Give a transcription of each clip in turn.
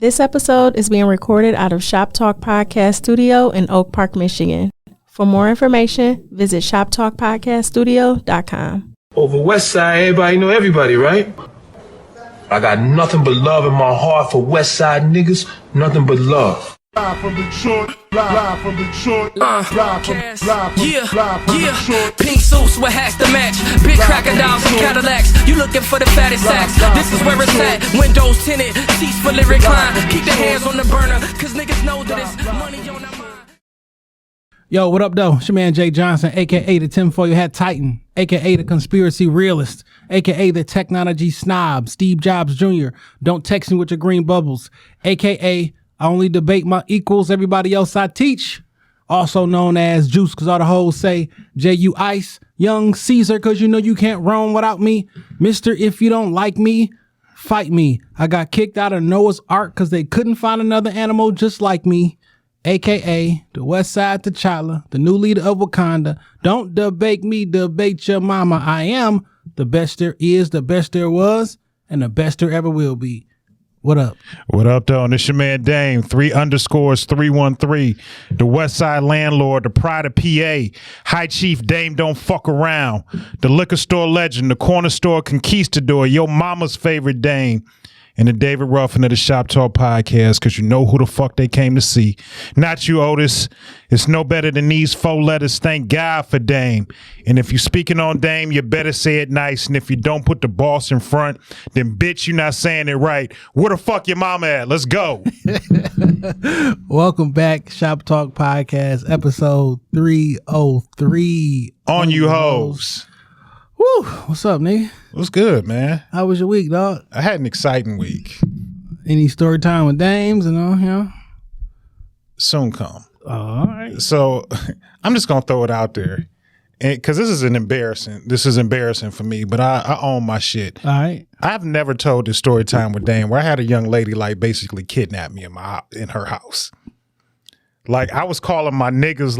This episode is being recorded out of Shop Talk Podcast Studio in Oak Park, Michigan. For more information, visit shoptalkpodcaststudio.com. Over West Side, everybody know everybody, right? I got nothing but love in my heart for West Side niggas, nothing but love. Live from Detroit, live from Detroit, live from Detroit. Pink suits with hats to match, big crocodiles and Cadillacs. You looking for the fattest sacks? This is where it's at. Windows tinted, seats fully reclined. Keep the hands on the burner, cause niggas know that it's money on their mind. Yo, what up, though? It's your man, Jay Johnson, a.k.a. the tinfoil hat titan, a.k.a. the conspiracy realist, a.k.a. the technology snob, Steve Jobs Jr. Don't text me with your green bubbles, a.k.a. I only debate my equals, everybody else I teach. Also known as Juice, because all the hoes say J.U. Ice, Young Caesar, because you know you can't roam without me. Mr. If you don't like me, fight me. I got kicked out of Noah's Ark because they couldn't find another animal just like me. A.K.A. the West Side T'Challa, the new leader of Wakanda. Don't debate me, debate your mama. I am the best there is, the best there was, and the best there ever will be. What up? What up, though? And it's your man Dame, 3_313, the West Side landlord, the pride of PA, High Chief Dame Don't Fuck Around, the liquor store legend, the corner store conquistador, your mama's favorite Dame, and the David Ruffin of the Shop Talk Podcast, because you know who the fuck they came to see. Not you, Otis. It's no better than these 4 letters. Thank God for Dame. And if you're speaking on Dame, you better say it nice. And if you don't put the boss in front, then bitch, you're not saying it right. Where the fuck your mama at? Let's go. Welcome back, Shop Talk Podcast, episode 303. On you hoes. Woo! What's up, nigga? What's good, man? How was your week, dog? I had an exciting week. Any story time with dames and all, you know? Soon come. All right. So I'm just gonna throw it out there, because this is embarrassing for me. But I own my shit. All right. I've never told this story time with Dame where I had a young lady like basically kidnap me in her house. Like I was calling my niggas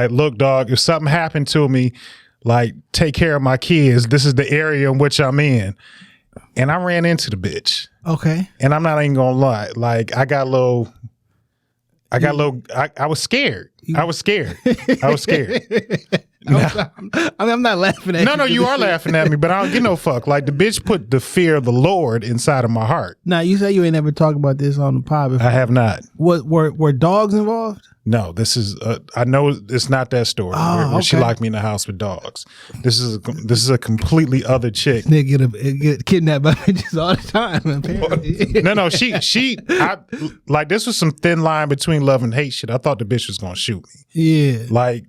look, dog, if something happened to me, like, take care of my kids. This is the area in which I'm in. And I ran into the bitch. Okay. And I'm not even gonna lie. Like, I was scared. I was scared. I'm not laughing at you. No, you are laughing at me, but I don't give no fuck. Like, the bitch put the fear of the Lord inside of my heart. Now, you say you ain't never talked about this on the pod before. I have not. Were dogs involved? No, this is. I know it's not that story where she locked me in the house with dogs. This is a completely other chick. They get kidnapped by bitches all the time. Apparently. No. She. Like this was some thin line between love and hate shit. I thought the bitch was gonna shoot me. Yeah. Like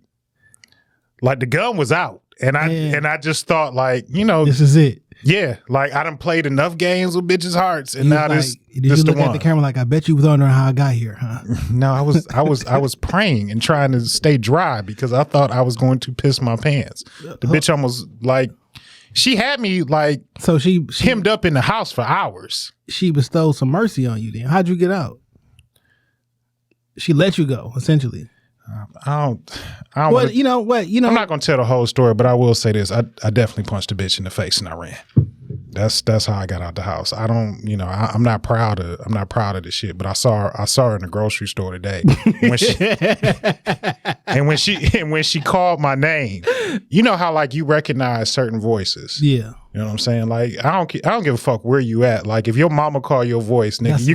the gun was out, and I just thought this is it. Yeah, like I done played enough games with bitches' hearts, and now this Did you the look one. at the camera like, I bet you was wondering how I got here, huh? No, I was praying and trying to stay dry because I thought I was going to piss my pants. The bitch almost she had me so she hemmed up in the house for hours. She bestowed some mercy on you then. How'd you get out? She let you go, essentially. I don't. Well, you know what? I'm not gonna tell the whole story, but I will say this: I definitely punched a bitch in the face and I ran. That's how I got out the house. I don't, I'm not proud of this shit, but I saw her in the grocery store today. When she called my name, you know how you recognize certain voices. Yeah. You know what I'm saying? Like I don't give a fuck where you at. Like if your mama call your voice, nigga,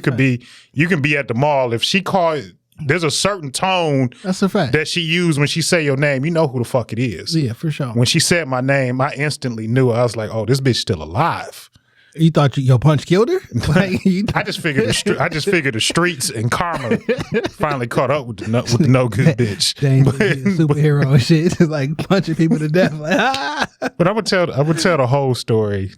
you can be at the mall. If she called, there's a certain tone that's a fact that she used when she say your name. You know who the fuck it is. Yeah, for sure. When she said my name, I instantly knew. I was like, oh, this bitch still alive. You thought your punch killed her? I just figured the streets and karma finally caught up with the no good bitch. Dang, superhero and shit. It's just like punching people to death. But I would tell the whole story.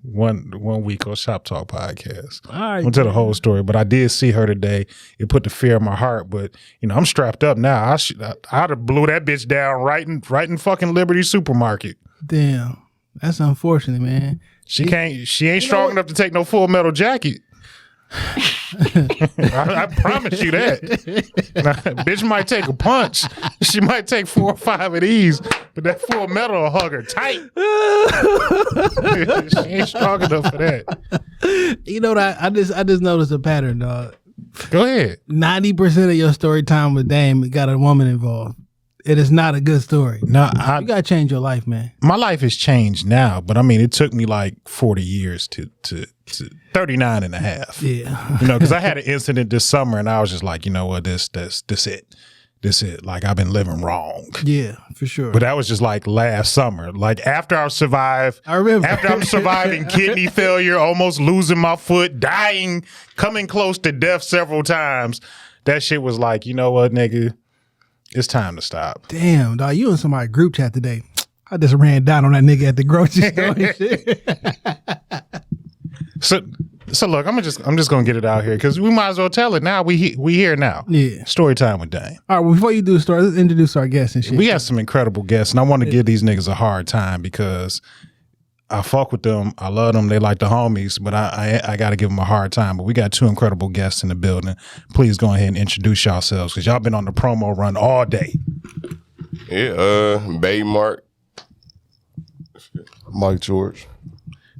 One week on Shop Talk Podcast. All right, I'm gonna tell the whole story. But I did see her today. It put the fear in my heart. But I'm strapped up now. I'd have blew that bitch down right in fucking Liberty Supermarket. Damn, that's unfortunate, man. She ain't strong enough to take no Full Metal Jacket. I promise you that. Bitch might take a punch. She might take 4 or 5 of these, but that Full Metal will hug her tight. She ain't strong enough for that. You know what? I just noticed a pattern, dog. Go ahead. 90% of your story time with Dame got a woman involved. It is not a good story. No, you gotta change your life, man. My life has changed now, but I mean, it took me like 40 years to 39 and a half. Yeah. You know, because I had an incident this summer and I was just like, you know what, this it. This it. Like, I've been living wrong. Yeah, for sure. But that was just like last summer. Like, after I survived, after I'm surviving kidney failure, almost losing my foot, dying, coming close to death several times, that shit was like, you know what, nigga? It's time to stop. Damn, dog, you in somebody's group chat today. I just ran down on that nigga at the grocery store and shit. So look, I'm just gonna get it out here because we might as well tell it now. We here now. Yeah. Story time with Dame. All right, well, before you do the story, let's introduce our guests and shit. We got some incredible guests, and I want to give these niggas a hard time because I fuck with them. I love them. They like the homies, but I got to give them a hard time. But we got 2 incredible guests in the building. Please go ahead and introduce yourselves because y'all been on the promo run all day. Yeah, Bay Mark, Mike George.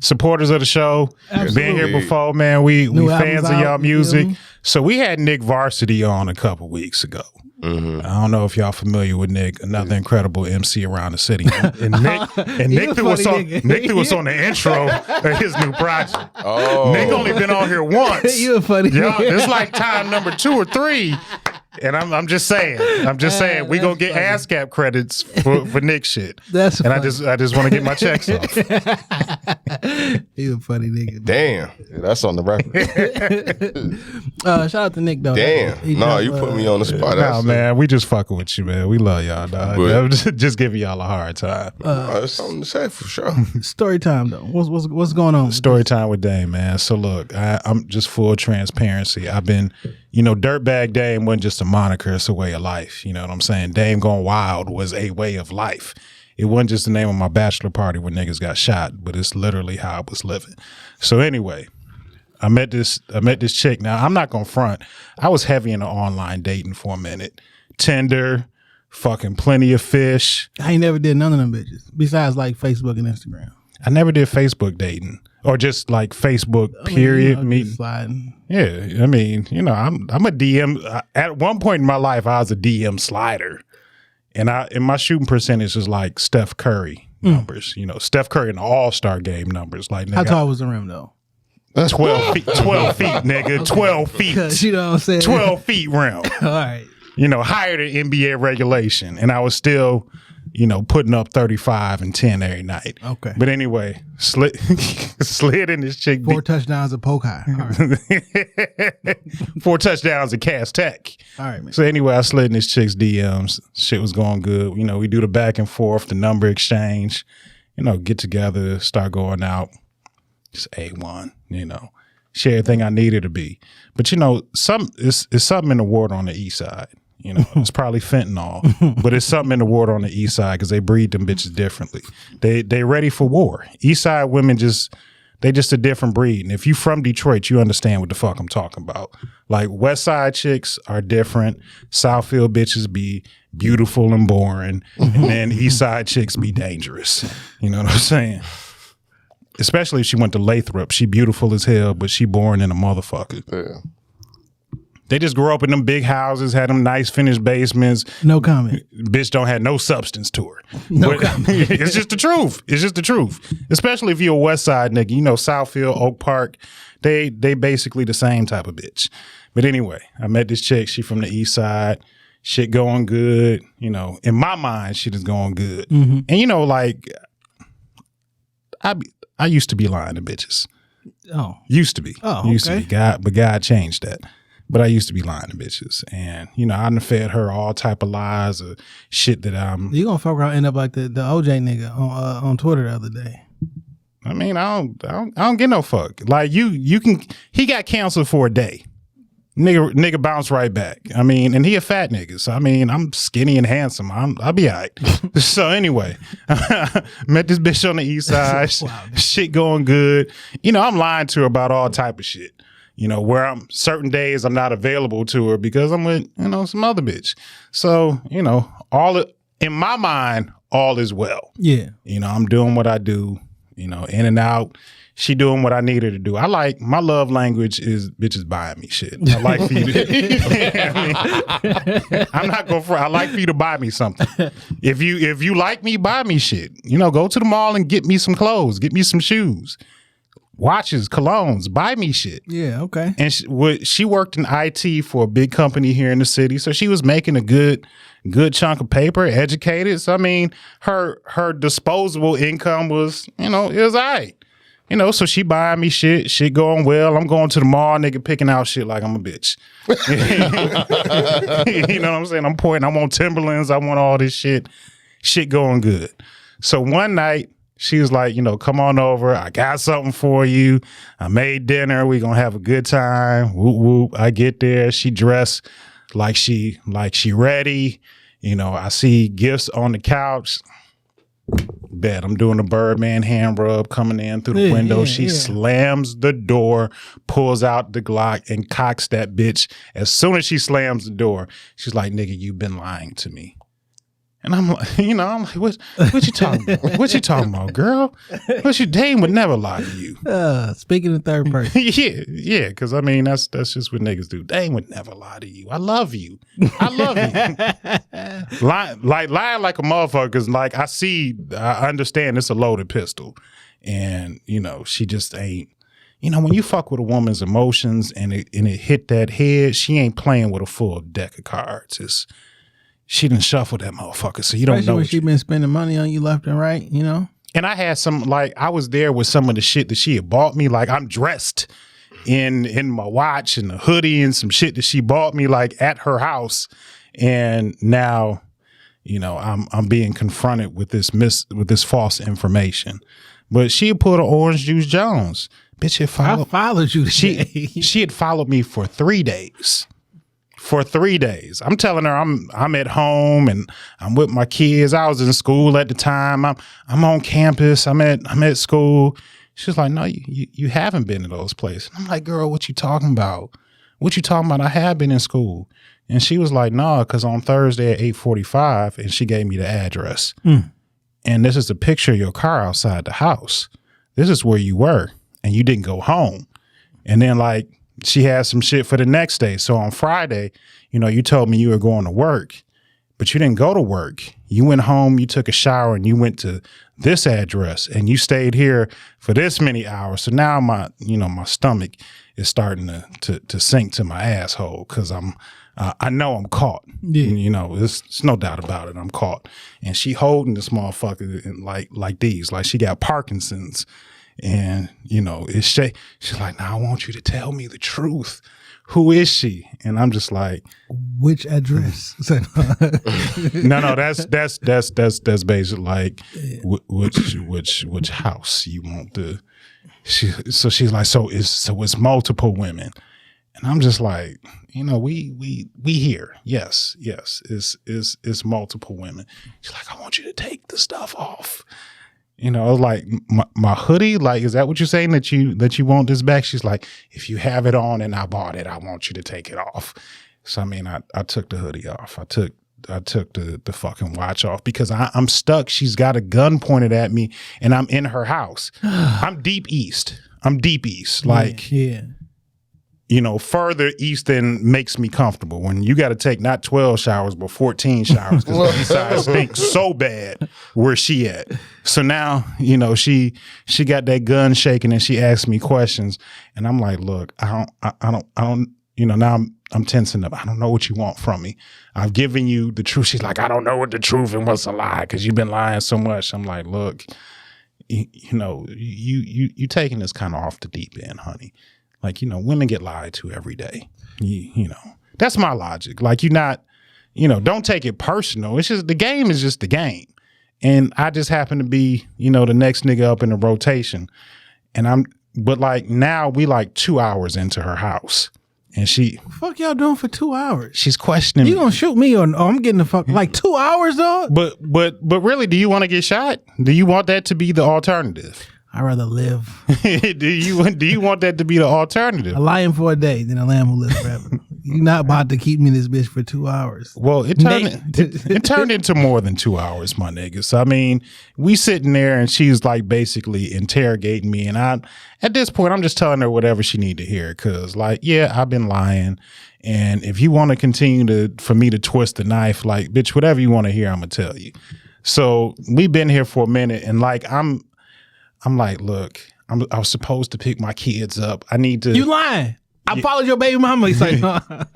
Supporters of the show, Absolutely. been here before, man. We fans of y'all out, music. you So we had Nick Varsity on a couple weeks ago. Mm-hmm. I don't know if y'all familiar with Nick, another incredible MC around the city. And Nick threw us on the intro of his new project. Oh, Nick only been on here once. You a funny Yo, nigga. this like time number 2 or 3. And I'm just saying, we gonna get ASCAP credits for Nick shit. That's and funny. I just want to get my checks off. You a funny nigga. damn. Yeah, that's on the record. Shout out to Nick, though. Damn. He No, dropped, you put me on the spot. Nah, That's man, we just fucking with you, man. We love y'all, dog. But- I'm just giving y'all a hard time. That's something to say for sure. Story time, though. What's going on? Story time with Dame, man. So look, I'm just full transparency. I've been, Dirtbag Dame wasn't just a moniker, it's a way of life. You know what I'm saying? Dame Gone Wild was a way of life. It wasn't just the name of my bachelor party where niggas got shot, but it's literally how I was living. So anyway, I met this chick. Now, I'm not gonna front. I was heavy into online dating for a minute. Tinder, fucking Plenty of Fish. I ain't never did none of them bitches besides like Facebook and Instagram. I never did Facebook dating or just like Facebook period. Just sliding. Yeah, I mean, I'm a DM. At one point in my life, I was a DM slider, and my shooting percentage is like Steph Curry numbers. Steph Curry in the All-Star game numbers. Like, How tall was the rim though? 12 feet, 12 feet, nigga, 12 feet, You know what I'm saying? 12 feet rim. All right. Higher than NBA regulation, and I was still, putting up 35 and 10 every night. Okay. But anyway, slid in this chick. 4 touchdowns at Polk High. All right. 4 touchdowns at Cass Tech. All right, man. So anyway, I slid in this chick's DMs. Shit was going good. We do the back and forth, the number exchange, get together, start going out. Just A1, share everything I needed to be. But it's something in the water on the east side. It's probably fentanyl, but it's something in the water on the east side because they breed them bitches differently. They ready for war. East side women they just a different breed. And if you from Detroit, you understand what the fuck I'm talking about. Like west side chicks are different. Southfield bitches be beautiful and boring. And then east side chicks be dangerous. You know what I'm saying? Especially if she went to Lathrop. She beautiful as hell, but she boring in a motherfucker. Yeah. They just grew up in them big houses, had them nice finished basements. No comment. Bitch don't have no substance to her. No comment. It's just the truth. It's just the truth. Especially if you're a West Side nigga. Southfield, Oak Park, they basically the same type of bitch. But anyway, I met this chick. She from the East Side. Shit going good. In my mind, shit is going good. Mm-hmm. And I used to be lying to bitches. Oh. Used to be. Oh, Used to okay. be. But God changed that. But I used to be lying to bitches. And, I done fed her all type of lies or shit that I'm... You gonna fuck around end up like the OJ nigga on Twitter the other day. I mean, I don't get no fuck. Like, you can... He got canceled for a day. Nigga bounced right back. I mean, and he a fat nigga. So, I mean, I'm skinny and handsome. I'll be all right. So, anyway, met this bitch on the east side. Wow. Shit going good. I'm lying to her about all type of shit. You know, where I'm certain days I'm not available to her because I'm with, you know, some other bitch. So, you know, in my mind, all is well. Yeah. You know, I'm doing what I do, you know, in and out. She doing what I need her to do. My love language is bitches buying me shit. I like for you to, I'm not going for, I like for you to buy me something. If you like me, buy me shit. You know, go to the mall and get me some clothes, get me some shoes, watches, colognes, buy me shit. Yeah, okay. And she worked in IT for a big company here in the city. So she was making a good chunk of paper, educated. So, I mean, her disposable income was, you know, it was all right. You know, so she buying me shit going well. I'm going to the mall, nigga, picking out shit like I'm a bitch. You know what I'm saying? I want Timberlands. I want all this shit going good. So one night, she was like, you know, come on over. I got something for you. I made dinner. We gonna have a good time. Whoop, whoop. I get there. She dressed like she ready. You know, I see gifts on the couch. Bet I'm doing a Birdman hand rub coming in through the window. She slams the door, pulls out the Glock, and cocks that bitch. As soon as she slams the door, she's like, nigga, you've been lying to me. And I'm like, you know, what you talking about? What you talking about, girl? Dame would never lie to you. Speaking in third person. yeah, because I mean that's just what niggas do. Dame would never lie to you. I love you. Lying like a motherfucker. Because like I understand it's a loaded pistol, and you know she just ain't. You know, when you fuck with a woman's emotions and it hit that head, she ain't playing with a full deck of cards. She done shuffled that motherfucker, so you don't Especially know. when she been spending money on you left and right, you know? And I had I was there with some of the shit that she had bought me. Like, I'm dressed in my watch and a hoodie and some shit that she bought me, like, at her house. And now, you know, I'm being confronted with this false information. But she had pulled an Orange Juice Jones. Bitch had followed. I followed you today. She had followed me for 3 days. For 3 days. I'm telling her I'm at home and I'm with my kids. I was in school at the time. I'm on campus. I'm at school. She's like, no, you haven't been to those places. I'm like, girl, what you talking about? What you talking about? I have been in school. And she was like, no, because on Thursday at 8:45, and she gave me the address. And this is a picture of your car outside the house. This is where you were, and you didn't go home. And then like, she had some shit for the next day. So on Friday, you know, you told me you were going to work, but you didn't go to work. You went home, you took a shower, and you went to this address, and you stayed here for this many hours. So now my stomach is starting to sink to my asshole because I know I'm caught. Yeah. You know, it's no doubt about it. I'm caught. And she holding this motherfucker like these, like she got Parkinson's. And, you know, she's like, now I want you to tell me the truth. Who is she? And I'm just like, which address? No, that's basically like, which house you want to. So she's like, so it's multiple women. And I'm just like, you know, we here. Yes, it's multiple women. She's like, I want you to take the stuff off. You know, I was like, my hoodie, like, is that what you're saying that you want this back? She's like, if you have it on and I bought it, I want you to take it off. So, I mean, I took the hoodie off. I took the fucking watch off because I'm stuck. She's got a gun pointed at me and I'm in her house. I'm deep east. Like, yeah. You know, further east than makes me comfortable. When you got to take not 12 showers, but 14 showers because the east side stinks so bad where she at. So now, you know, she got that gun shaking and she asked me questions. And I'm like, look, I don't, you know, now I'm tensing up. I don't know what you want from me. I've given you the truth. She's like, I don't know what the truth and what's a lie because you've been lying so much. I'm like, look, you know, you taking this kind of off the deep end, honey. Like, you know, women get lied to every day. You know, that's my logic. Like, you're not, you know, don't take it personal. It's just, the game is just the game. And I just happen to be, you know, the next nigga up in the rotation. But like now we like 2 hours into her house. And she. What the fuck y'all doing for 2 hours? She's questioning. You gonna shoot me or I'm getting the fuck, like 2 hours, dog? But really, do you want to get shot? Do you want that to be the alternative? I'd rather live do you want that to be the alternative? a lion for a day than a lamb who lives forever. You're not about to keep me in this bitch for 2 hours. Well, it turned into more than 2 hours, my niggas. I mean, we sitting there and she's like basically interrogating me, and at this point I'm just telling her whatever she need to hear, because like, yeah, I've been lying, and if you want to continue for me to twist the knife, like, bitch, whatever you want to hear, I'm gonna tell you. So we've been here for a minute, and like I'm like, look, I was supposed to pick my kids up. I need to. You lying? I followed your baby mama. He's like,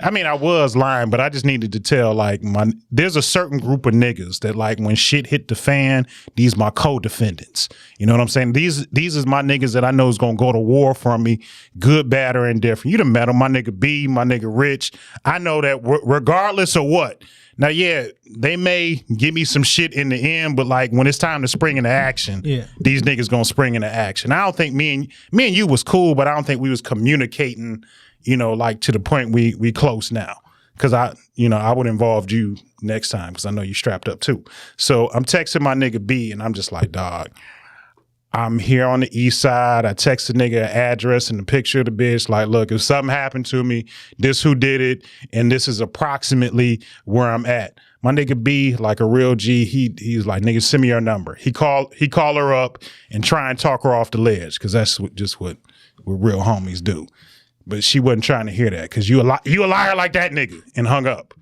I mean, I was lying, but I just needed to tell, like, there's a certain group of niggas that, like, when shit hit the fan, these my co-defendants. You know what I'm saying? These is my niggas that I know is gonna go to war for me, good, bad, or indifferent. You done met them, my nigga B, my nigga Rich. I know that regardless of what. Now, yeah, they may give me some shit in the end, but like when it's time to spring into action, these niggas gonna spring into action. I don't think me and you was cool, but I don't think we was communicating, you know, like to the point we close now. Cause I would involve you next time because I know you strapped up too. So I'm texting my nigga B and I'm just like, dog, I'm here on the east side. I text the nigga an address and a picture of the bitch. Like, look, if something happened to me, this who did it, and this is approximately where I'm at. My nigga B, like a real G, he's like, nigga, send me your number. He call her up and try and talk her off the ledge, because that's just what real homies do. But she wasn't trying to hear that, because you a liar like that, nigga, and hung up.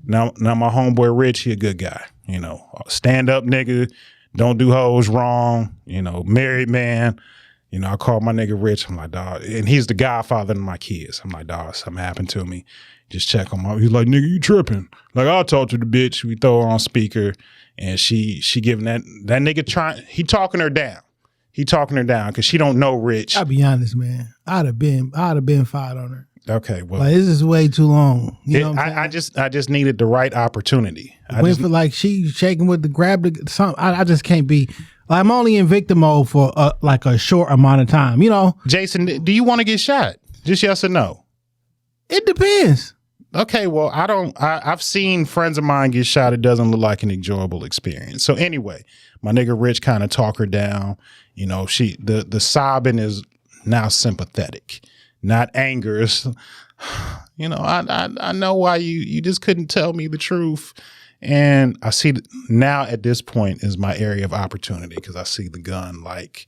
Now my homeboy Rich, he a good guy, you know, stand up nigga. Don't do hoes wrong, you know, married man. You know, I called my nigga Rich. I'm like, dog, and he's the godfather of my kids. I'm like, dog, something happened to me. Just check on my. He's like, nigga, you tripping? Like, I'll talk to the bitch. We throw her on speaker, and she giving that nigga he talking her down. He talking her down because she don't know Rich. I'll be honest, man. I'd have been fired on her. Okay, well, like, this is way too long. You know what I'm saying? I just needed the right opportunity. For like she shaking with the grab the something. I just can't be. Like, I'm only in victim mode for like a short amount of time. You know, Jason, do you want to get shot? Just yes or no? It depends. Okay, well, I've seen friends of mine get shot. It doesn't look like an enjoyable experience. So anyway, my nigga Rich kind of talk her down. You know, the sobbing is now sympathetic, not anger. It's, you know, I know why you just couldn't tell me the truth. And I see now at this point is my area of opportunity, because I see the gun like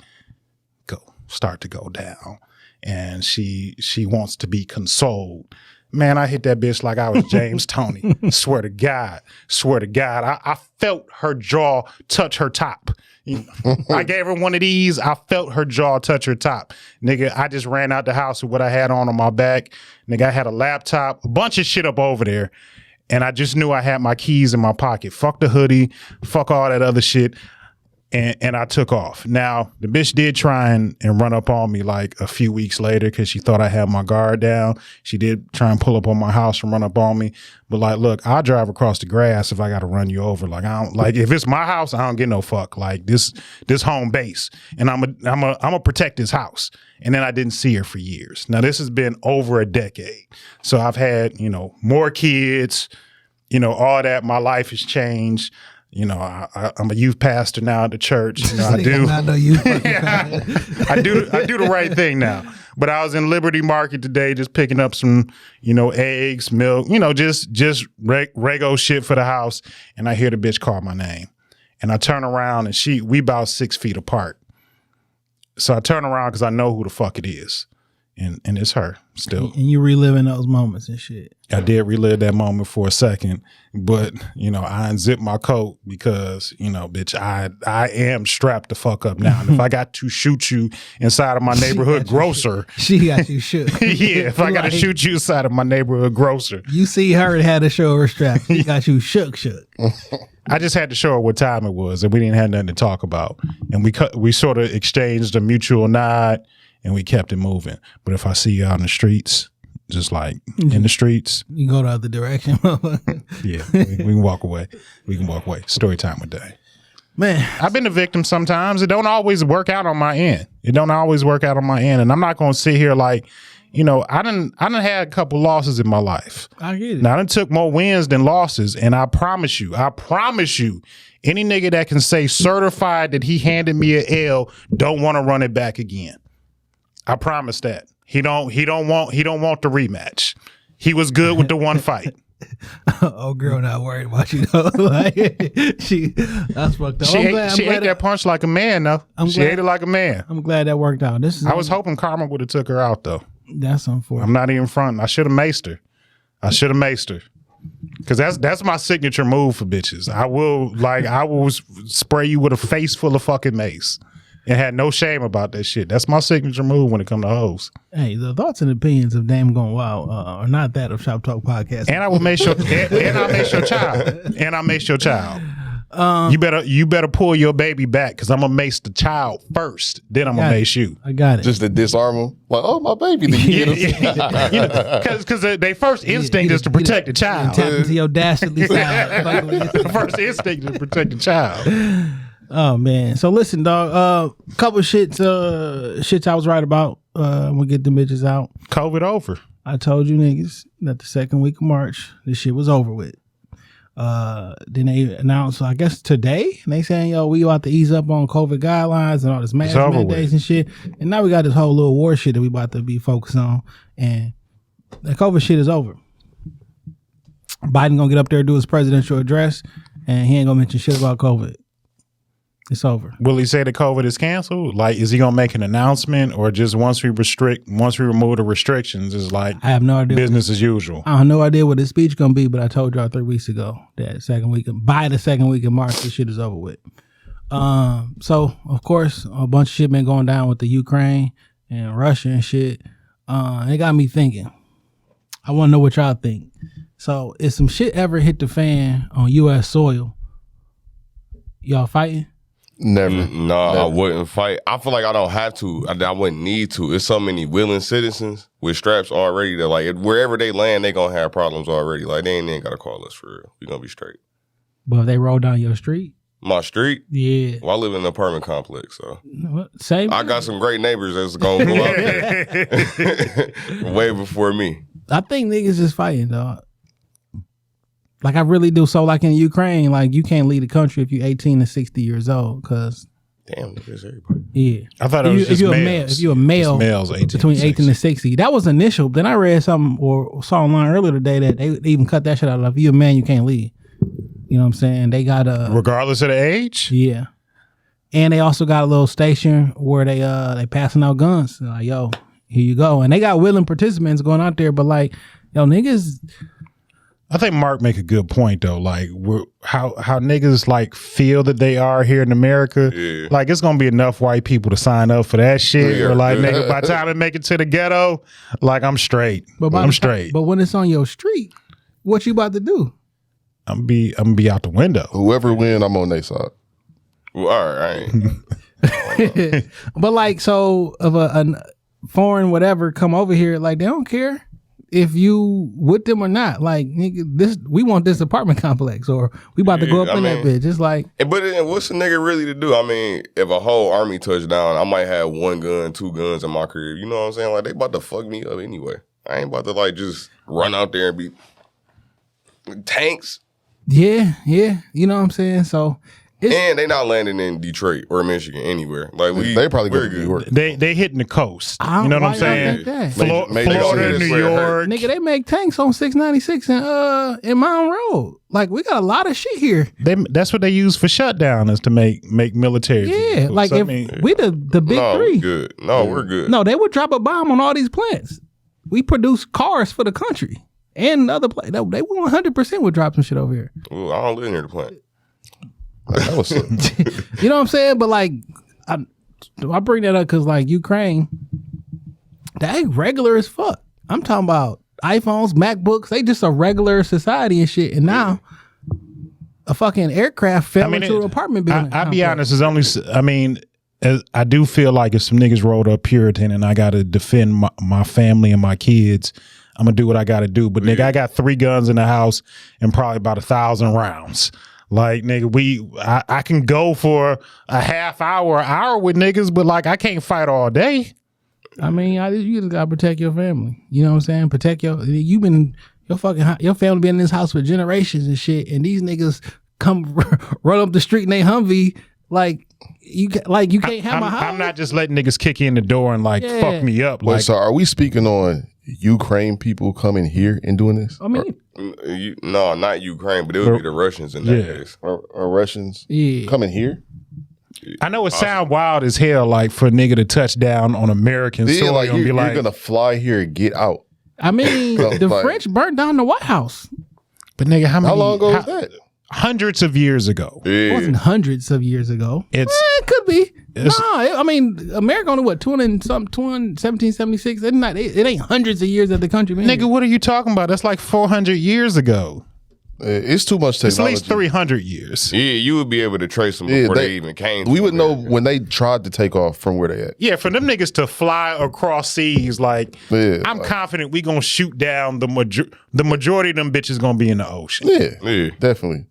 start to go down, and she wants to be consoled. Man, I hit that bitch like I was James Toney. Swear to God. I felt her jaw touch her top. You know, I gave her one of these. I felt her jaw touch her top. Nigga, I just ran out the house with what I had on my back. Nigga, I had a laptop, a bunch of shit up over there. And I just knew I had my keys in my pocket. Fuck the hoodie. Fuck all that other shit. And I took off. Now, the bitch did try and run up on me like a few weeks later because she thought I had my guard down. She did try and pull up on my house and run up on me. But like, look, I'll drive across the grass if I got to run you over. Like, I don't, like, if it's my house, I don't get no fuck. Like, this home base. And I'm a protect this house. And then I didn't see her for years. Now, this has been over a decade. So I've had, you know, more kids, you know, all that. My life has changed. You know, I'm a youth pastor now at the church. You know, I do. I do the right thing now. But I was in Liberty Market today, just picking up some, you know, eggs, milk, you know, just rego shit for the house. And I hear the bitch call my name, and I turn around, and we about 6 feet apart. So I turn around because I know who the fuck it is. And it's her still. And you reliving those moments and shit. I did relive that moment for a second, but, you know, I unzipped my coat because, you know, bitch, I am strapped the fuck up now. And if I got to shoot you inside of my neighborhood grocer. She got you shook. Yeah, if I got to shoot you inside of my neighborhood grocer. You see her and had to show her strap. She got you shook. I just had to show her what time it was, and we didn't have nothing to talk about. And we sort of exchanged a mutual nod, and we kept it moving. But if I see you out in the streets, just like in the streets, you go the other direction. Yeah, we can walk away. Story time with Day. Man, I've been a victim sometimes. It don't always work out on my end. And I'm not going to sit here like, you know, I done had a couple losses in my life. I get it. Now I done took more wins than losses, and I promise you, any nigga that can say certified that he handed me an L don't want to run it back again. I promise that. He don't want the rematch. He was good with the one fight. Oh, girl, not worried about you though. Like, that's fucked up. She ate that punch like a man though. She ate it like a man. I'm glad that worked out. I was hoping Karma would have took her out though. That's unfortunate. I'm not even fronting. I should have maced her. Cause that's my signature move for bitches. I will spray you with a face full of fucking mace. And had no shame about that shit. That's my signature move when it comes to hoes. Hey, the thoughts and opinions of Dame Gone Wild are not that of Shop Talk Podcast. And I will make sure. and I make your child. And I mace your child. You better pull your baby back because I'm gonna mace the child first. Then I'm gonna mace you. I got it. Just to disarm him. Like, oh, my baby. Then you get him. Because their first instinct is to protect the child. Tap into your dastardly side. The first instinct is to protect the child. Oh man. So listen, dog. Couple shits I was right about. We'll get the bitches out. COVID over. I told you niggas that the second week of March, this shit was over with. Then they announced, I guess today, and they saying, yo, we about to ease up on COVID guidelines and all this mask mandates and shit. And now we got this whole little war shit that we about to be focused on. And the COVID shit is over. Biden gonna get up there and do his presidential address, and he ain't gonna mention shit about COVID. It's over. Will he say that COVID is canceled? Like, is he gonna make an announcement, or just once we remove the restrictions, is like I have no idea. Business as usual. I have no idea what his speech gonna be, but I told y'all 3 weeks ago that by the second week of March, this shit is over with. So of course, a bunch of shit been going down with the Ukraine and Russia and shit. It got me thinking. I want to know what y'all think. So, if some shit ever hit the fan on U.S. soil, y'all fighting? Never. No, I wouldn't fight. I feel like I don't have to. I wouldn't need to. There's so many willing citizens with straps already that, like, wherever they land, they gonna have problems already. Like, they ain't gotta call us for real. We gonna be straight. But if they roll down your street? My street? Yeah. Well, I live in an apartment complex, so. Same. I got some great neighbors that's gonna go out there way before me. I think niggas is fighting, dog. Like, I really do. So, like in Ukraine, like, you can't leave the country if you're 18 to 60 years old, because... Damn, niggas, everybody. Yeah. I thought it was just males. If you're a male, males 18 between 18 to 60. That was initial. Then I read something or saw online earlier today that they even cut that shit out. If you're a man, you can't leave. You know what I'm saying? They got a... Regardless of the age? Yeah. And they also got a little station where they passing out guns. They're like, yo, here you go. And they got willing participants going out there, but like, yo, niggas... I think Mark make a good point though. Like how niggas like feel that they are here in America. Yeah. Like it's gonna be enough white people to sign up for that shit. Yeah. Or like nigga, by the time I make it to the ghetto, like I'm straight. I'm straight. But when it's on your street, what you about to do? I'm be out the window. Whoever win, I'm on their side. Well, all right. But like, so if a foreign whatever come over here, like they don't care if you with them or not. Like, nigga, we want this apartment complex, or we about to go up in that bitch. It's like, but what's a nigga really to do? I mean, if a whole army touched down, I might have 1 gun, 2 guns in my career. You know what I'm saying? Like, they about to fuck me up anyway. I ain't about to like just run out there and be tanks. Yeah. You know what I'm saying? So. And they not landing in Detroit or Michigan, anywhere. Like they probably go to New York. They hitting the coast. You know what I'm saying? Florida, New York. Nigga, they make tanks on 696 in Mountain Road. Like, we got a lot of shit here. That's what they use for shutdown, is to make military. Yeah, vehicles. like if we the big three. Good. No, we're good. No, they would drop a bomb on all these plants. We produce cars for the country and other places. They 100% would drop some shit over here. Ooh, I don't live near the plant. You know what I'm saying? But like, I bring that up because like Ukraine, they regular as fuck. I'm talking about iPhones, MacBooks. They just a regular society and shit. And now a fucking aircraft fell into an apartment building. I'll be honest. It's only. I mean, I do feel like if some niggas rolled up Puritan and I got to defend my family and my kids, I'm gonna do what I got to do. But nigga, I got 3 guns in the house and probably about 1,000 rounds. Like, nigga, I can go for a half hour, an hour with niggas, but like I can't fight all day. I mean, you just gotta protect your family. You know what I'm saying? Protect your family been in this house for generations and shit, and these niggas come run up the street in they Humvee like you can't have my house. I'm not just letting niggas kick in the door and fuck me up. Wait, so are we speaking on Ukraine people coming here and doing this? I mean, no, not Ukraine, but it would be the Russians in that case. Are Russians coming here? I know it sound wild as hell, like for a nigga to touch down on American soil like and be like, you're gonna fly here and get out. I mean, the French burnt down the White House. But nigga, how long ago was that? Hundreds of years ago. It wasn't hundreds of years ago. It could be. I mean, America only 1776. It ain't hundreds of years that the country been. Nigga, what are you talking about? That's like 400 years ago. It's too much technology. It's at least 300 years. Yeah, you would be able to trace them before they even came. We would know when they tried to take off from where they at. Yeah, for them niggas to fly across seas, I'm confident we gonna shoot down the majority of them bitches gonna be in the ocean. Yeah, definitely.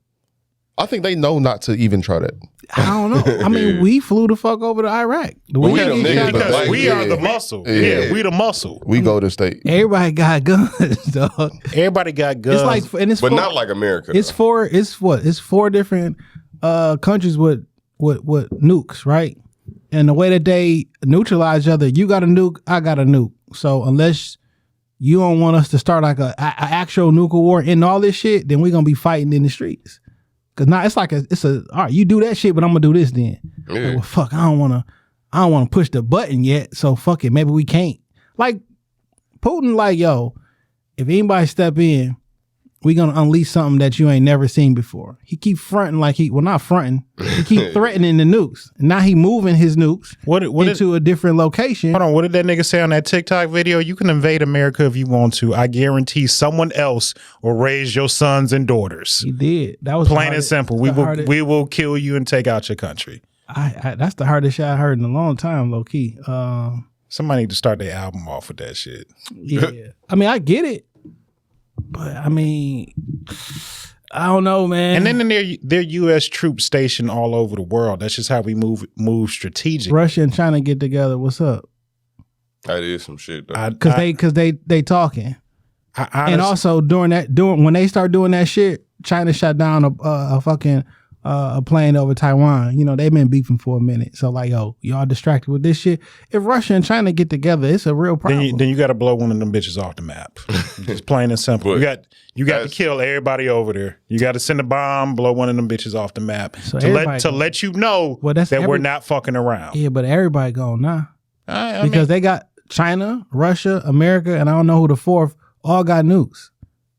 I think they know not to even try that. I don't know. I mean, we flew the fuck over to Iraq. We are the muscle. Yeah, we the muscle. We go to state. Everybody got guns, dog. Everybody got guns. But not like America. It's four different countries with nukes, right? And the way that they neutralize each other, you got a nuke, I got a nuke. So unless you don't want us to start like a actual nuclear war in all this shit, then we're gonna be fighting in the streets. Cause now it's all right, you do that shit, but I'm gonna do this then. Yeah. Like, well, fuck, I don't wanna push the button yet, so fuck it, maybe we can't. Like Putin, like, yo, if anybody step in, we gonna unleash something that you ain't never seen before. He keep fronting not fronting. He keep threatening the nukes. And now he moving his nukes into a different location. Hold on, what did that nigga say on that TikTok video? You can invade America if you want to. I guarantee someone else will raise your sons and daughters. He did. That was plain and simple. We will kill you and take out your country. That's the hardest shit I heard in a long time, low key. Somebody need to start their album off with that shit. Yeah. I mean, I get it. But I mean, I don't know, man. And then they're U.S. troops stationed all over the world. That's just how we move strategic. Russia and China get together. What's up? That is some shit though. Because they talking. And also when they start doing that shit, China shut down a fucking a plane over Taiwan. You know, they've been beefing for a minute. So like, yo, y'all distracted with this shit. If Russia and China get together, it's a real problem. Then you got to blow one of them bitches off the map. Just plain and simple. You got to kill everybody over there. You got to send a bomb, blow one of them bitches off the map to let you know that we're not fucking around. Yeah, but everybody gone now. Because they got China, Russia, America, and I don't know who the fourth, all got nukes.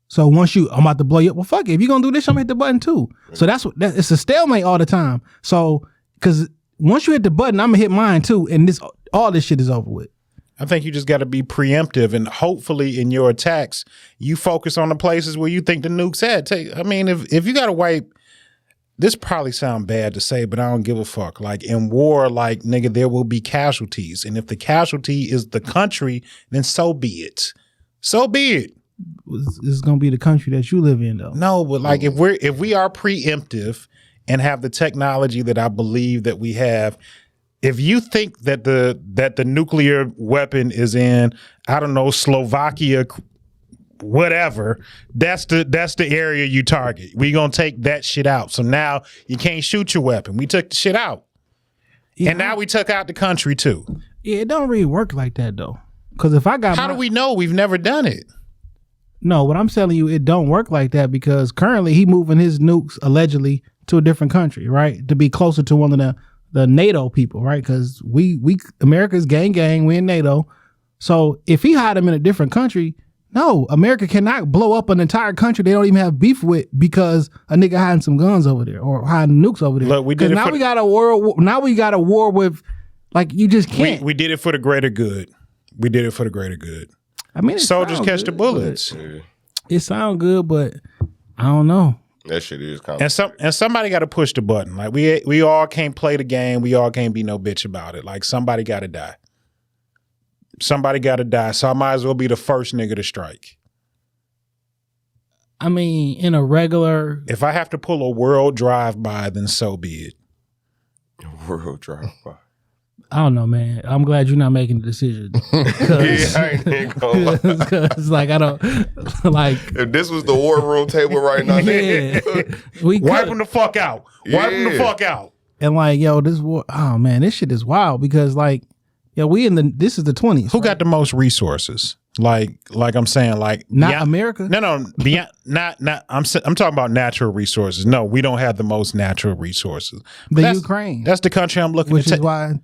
So once I'm about to blow you up, well, fuck it. If you're going to do this, I'm going to hit the button too. So it's a stalemate all the time. So, because once you hit the button, I'm going to hit mine too. And all this shit is over with. I think you just got to be preemptive, and hopefully in your attacks, you focus on the places where you think the nuke's at. If you got to wipe, this probably sound bad to say, but I don't give a fuck. Like in war, like nigga, there will be casualties. And if the casualty is the country, then so be it. So be it. This is gonna be the country that you live in, though. No, but like if we are preemptive and have the technology that I believe that we have, if you think that the nuclear weapon is in, I don't know, Slovakia, whatever, that's the area you target. We gonna take that shit out. So now you can't shoot your weapon. We took the shit out, and now we took out the country too. Yeah, it don't really work like that though. Because if I got, how do we know? We've never done it. No, what I'm telling you, it don't work like that because currently he moving his nukes allegedly to a different country, right? To be closer to one of the NATO people, right? Because we America's gang, we in NATO. So if he hide them in a different country, no, America cannot blow up an entire country they don't even have beef with because a nigga hiding some guns over there or hiding nukes over there. Look, we did it now we got a war. Now we got a war with, like, you just can't. We did it for the greater good. We did it for the greater good. I mean, soldiers catch the bullets. It sounds good, but I don't know. That shit is complicated. And somebody got to push the button. Like we all can't play the game. We all can't be no bitch about it. Like somebody got to die. Somebody got to die. So I might as well be the first nigga to strike. I mean, in a regular, if I have to pull a world drive-by, then so be it. World drive-by. I don't know, man. I'm glad you're not making the decision. I ain't gonna lie. Because, like, I don't, like. If this was the war room table right now, we wipe them the fuck out. Wipe them the fuck out. And, like, yo, this war, oh, man, this shit is wild because, like, yo, this is the 20s. Who got the most resources? Like I'm saying, like not America. No, beyond, not. I'm talking about natural resources. No, we don't have the most natural resources. Ukraine. That's the country I'm looking. Which is why.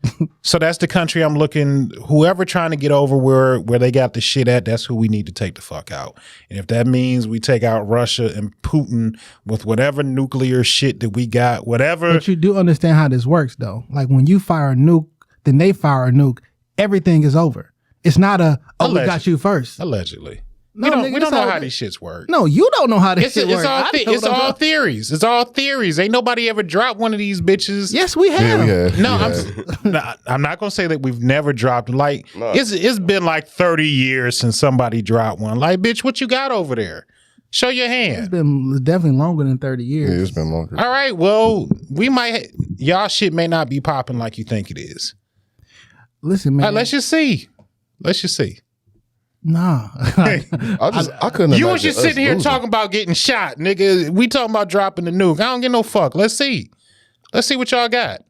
So that's the country I'm looking. Whoever trying to get over where they got the shit at, that's who we need to take the fuck out. And if that means we take out Russia and Putin with whatever nuclear shit that we got, whatever. But you do understand how this works, though. Like when you fire a nuke, then they fire a nuke. Everything is over. It's not we got you first. Allegedly. No, we don't know how these shits work. No, you don't know how this shit works. It's all theories. It's all theories. Ain't nobody ever dropped one of these bitches. Yes, we have. I'm not gonna say that we've never dropped. Like it's been like 30 years since somebody dropped one. Like, bitch, what you got over there? Show your hand. It's been definitely longer than 30 years. Yeah, it's been longer. All right, well, y'all shit may not be popping like you think it is. Listen, man. Let's just see. Nah. I couldn't. You was just sitting here talking about getting shot, nigga. We talking about dropping the nuke. I don't get no fuck. Let's see what y'all got.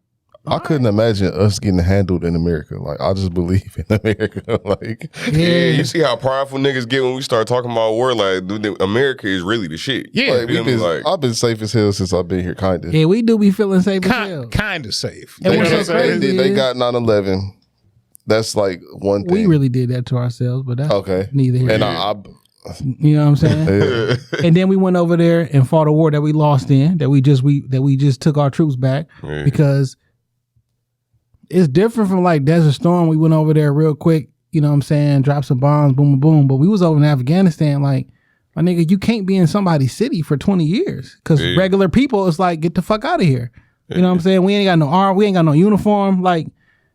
I couldn't imagine us getting handled in America. Like, I just believe in America. Like, yeah, you see how powerful niggas get when we start talking about war. Like, dude, America is really the shit. Yeah, like, I've been safe as hell since I've been here, kind of. Yeah, we do be feeling safe as hell. Kind of safe. They got 9/11. That's like one thing. We really did that to ourselves, but that's neither here. And you know what I'm saying? And then we went over there and fought a war that we lost in, that we just took our troops back because it's different from like Desert Storm. We went over there real quick, you know what I'm saying? Dropped some bombs, boom, boom, boom. But we was over in Afghanistan, like, my nigga, you can't be in somebody's city for 20 years because regular people, it's like, get the fuck out of here. You know what I'm saying? We ain't got no arm, we ain't got no uniform. Like,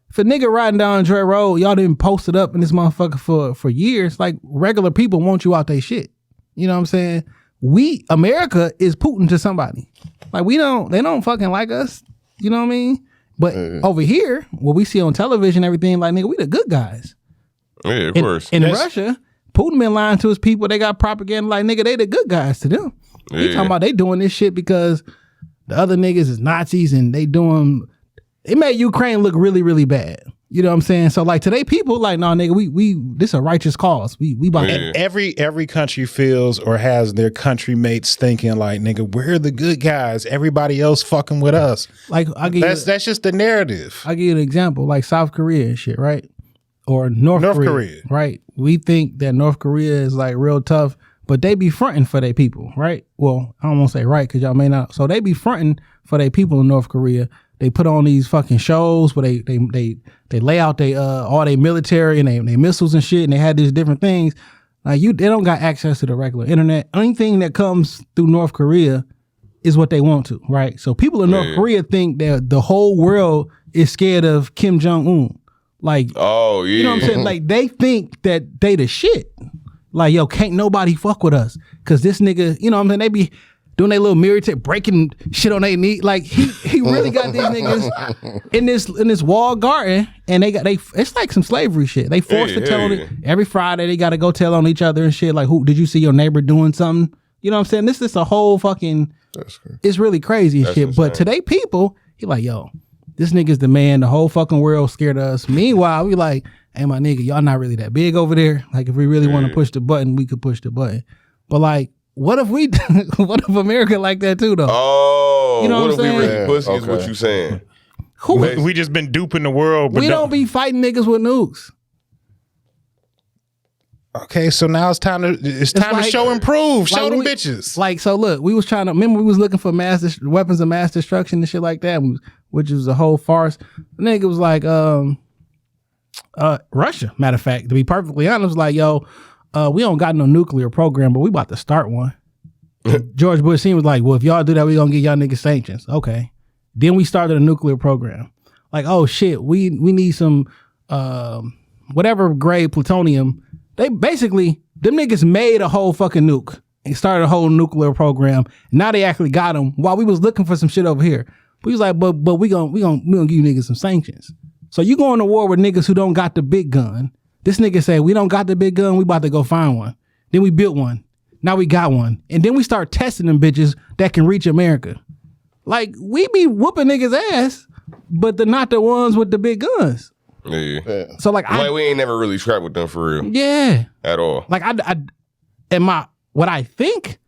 if a nigga riding down Dre Road, y'all didn't post it up in this motherfucker for years. Like, regular people want you out they shit. You know what I'm saying? America is Putin to somebody. Like, they don't fucking like us. You know what I mean? But over here, what we see on television, everything, like, nigga, we the good guys. Yeah, of course. In Russia, Putin been lying to his people. They got propaganda like, nigga, they the good guys to them. He talking about they doing this shit because the other niggas is Nazis and they made Ukraine look really, really bad. You know what I'm saying? So like today people like, no, nigga, we this is a righteous cause. We about every country feels or has their country mates thinking like, nigga, we're the good guys. Everybody else fucking with us. Like that's just the narrative. I'll give you an example, like South Korea and shit, right? Or North Korea. Right? We think that North Korea is like real tough, but they be fronting for their people, right? Well, I don't want to say right because y'all may not. So they be fronting for their people in North Korea. They put on these fucking shows where they lay out all their military and they missiles and shit, and they had these different things. Like they don't got access to the regular internet. Only thing that comes through North Korea is what they want to, right? So people in North Korea think that the whole world is scared of Kim Jong-un. Like, you know what I'm saying? Like they think that they the shit. Like, yo, can't nobody fuck with us because this nigga, you know what I'm saying? They be doing their little mirror tape, breaking shit on their knee. Like he really got these niggas in this walled garden, and it's like some slavery shit. They forced to tell on every Friday. They got to go tell on each other and shit. Like, who did you see your neighbor doing something? You know what I'm saying? This is a whole fucking. It's really crazy shit. Insane. But today people, he like, yo, this nigga's the man. The whole fucking world scared of us. Meanwhile, we like, hey, my nigga, y'all not really that big over there. Like, if we really want to push the button, we could push the button. But like, what if America like that too, though? Oh, you know what what if I'm we saying? really pussy is what you saying? We just been duping the world. But we don't be fighting niggas with nukes. Okay, so now it's time to show and prove. Show them bitches. Like, so look, we was looking for weapons of mass destruction and shit like that, which was a whole farce. The nigga was like, Russia, matter of fact, to be perfectly honest, like, yo, we don't got no nuclear program, but we about to start one. George Bush Sr. was like, well, if y'all do that, we gonna get y'all niggas sanctions. Okay. Then we started a nuclear program. Like, oh shit, we need some whatever grade plutonium. They basically, them niggas made a whole fucking nuke and started a whole nuclear program. Now they actually got them while we was looking for some shit over here. We was like, but we gonna give you niggas some sanctions. So you going to war with niggas who don't got the big gun. This nigga say, we don't got the big gun, we about to go find one. Then we built one. Now we got one. And then we start testing them bitches that can reach America. Like, we be whooping niggas' ass, but they're not the ones with the big guns. Yeah. So like we ain't never really trapped with them for real. Yeah. At all. Like what I think,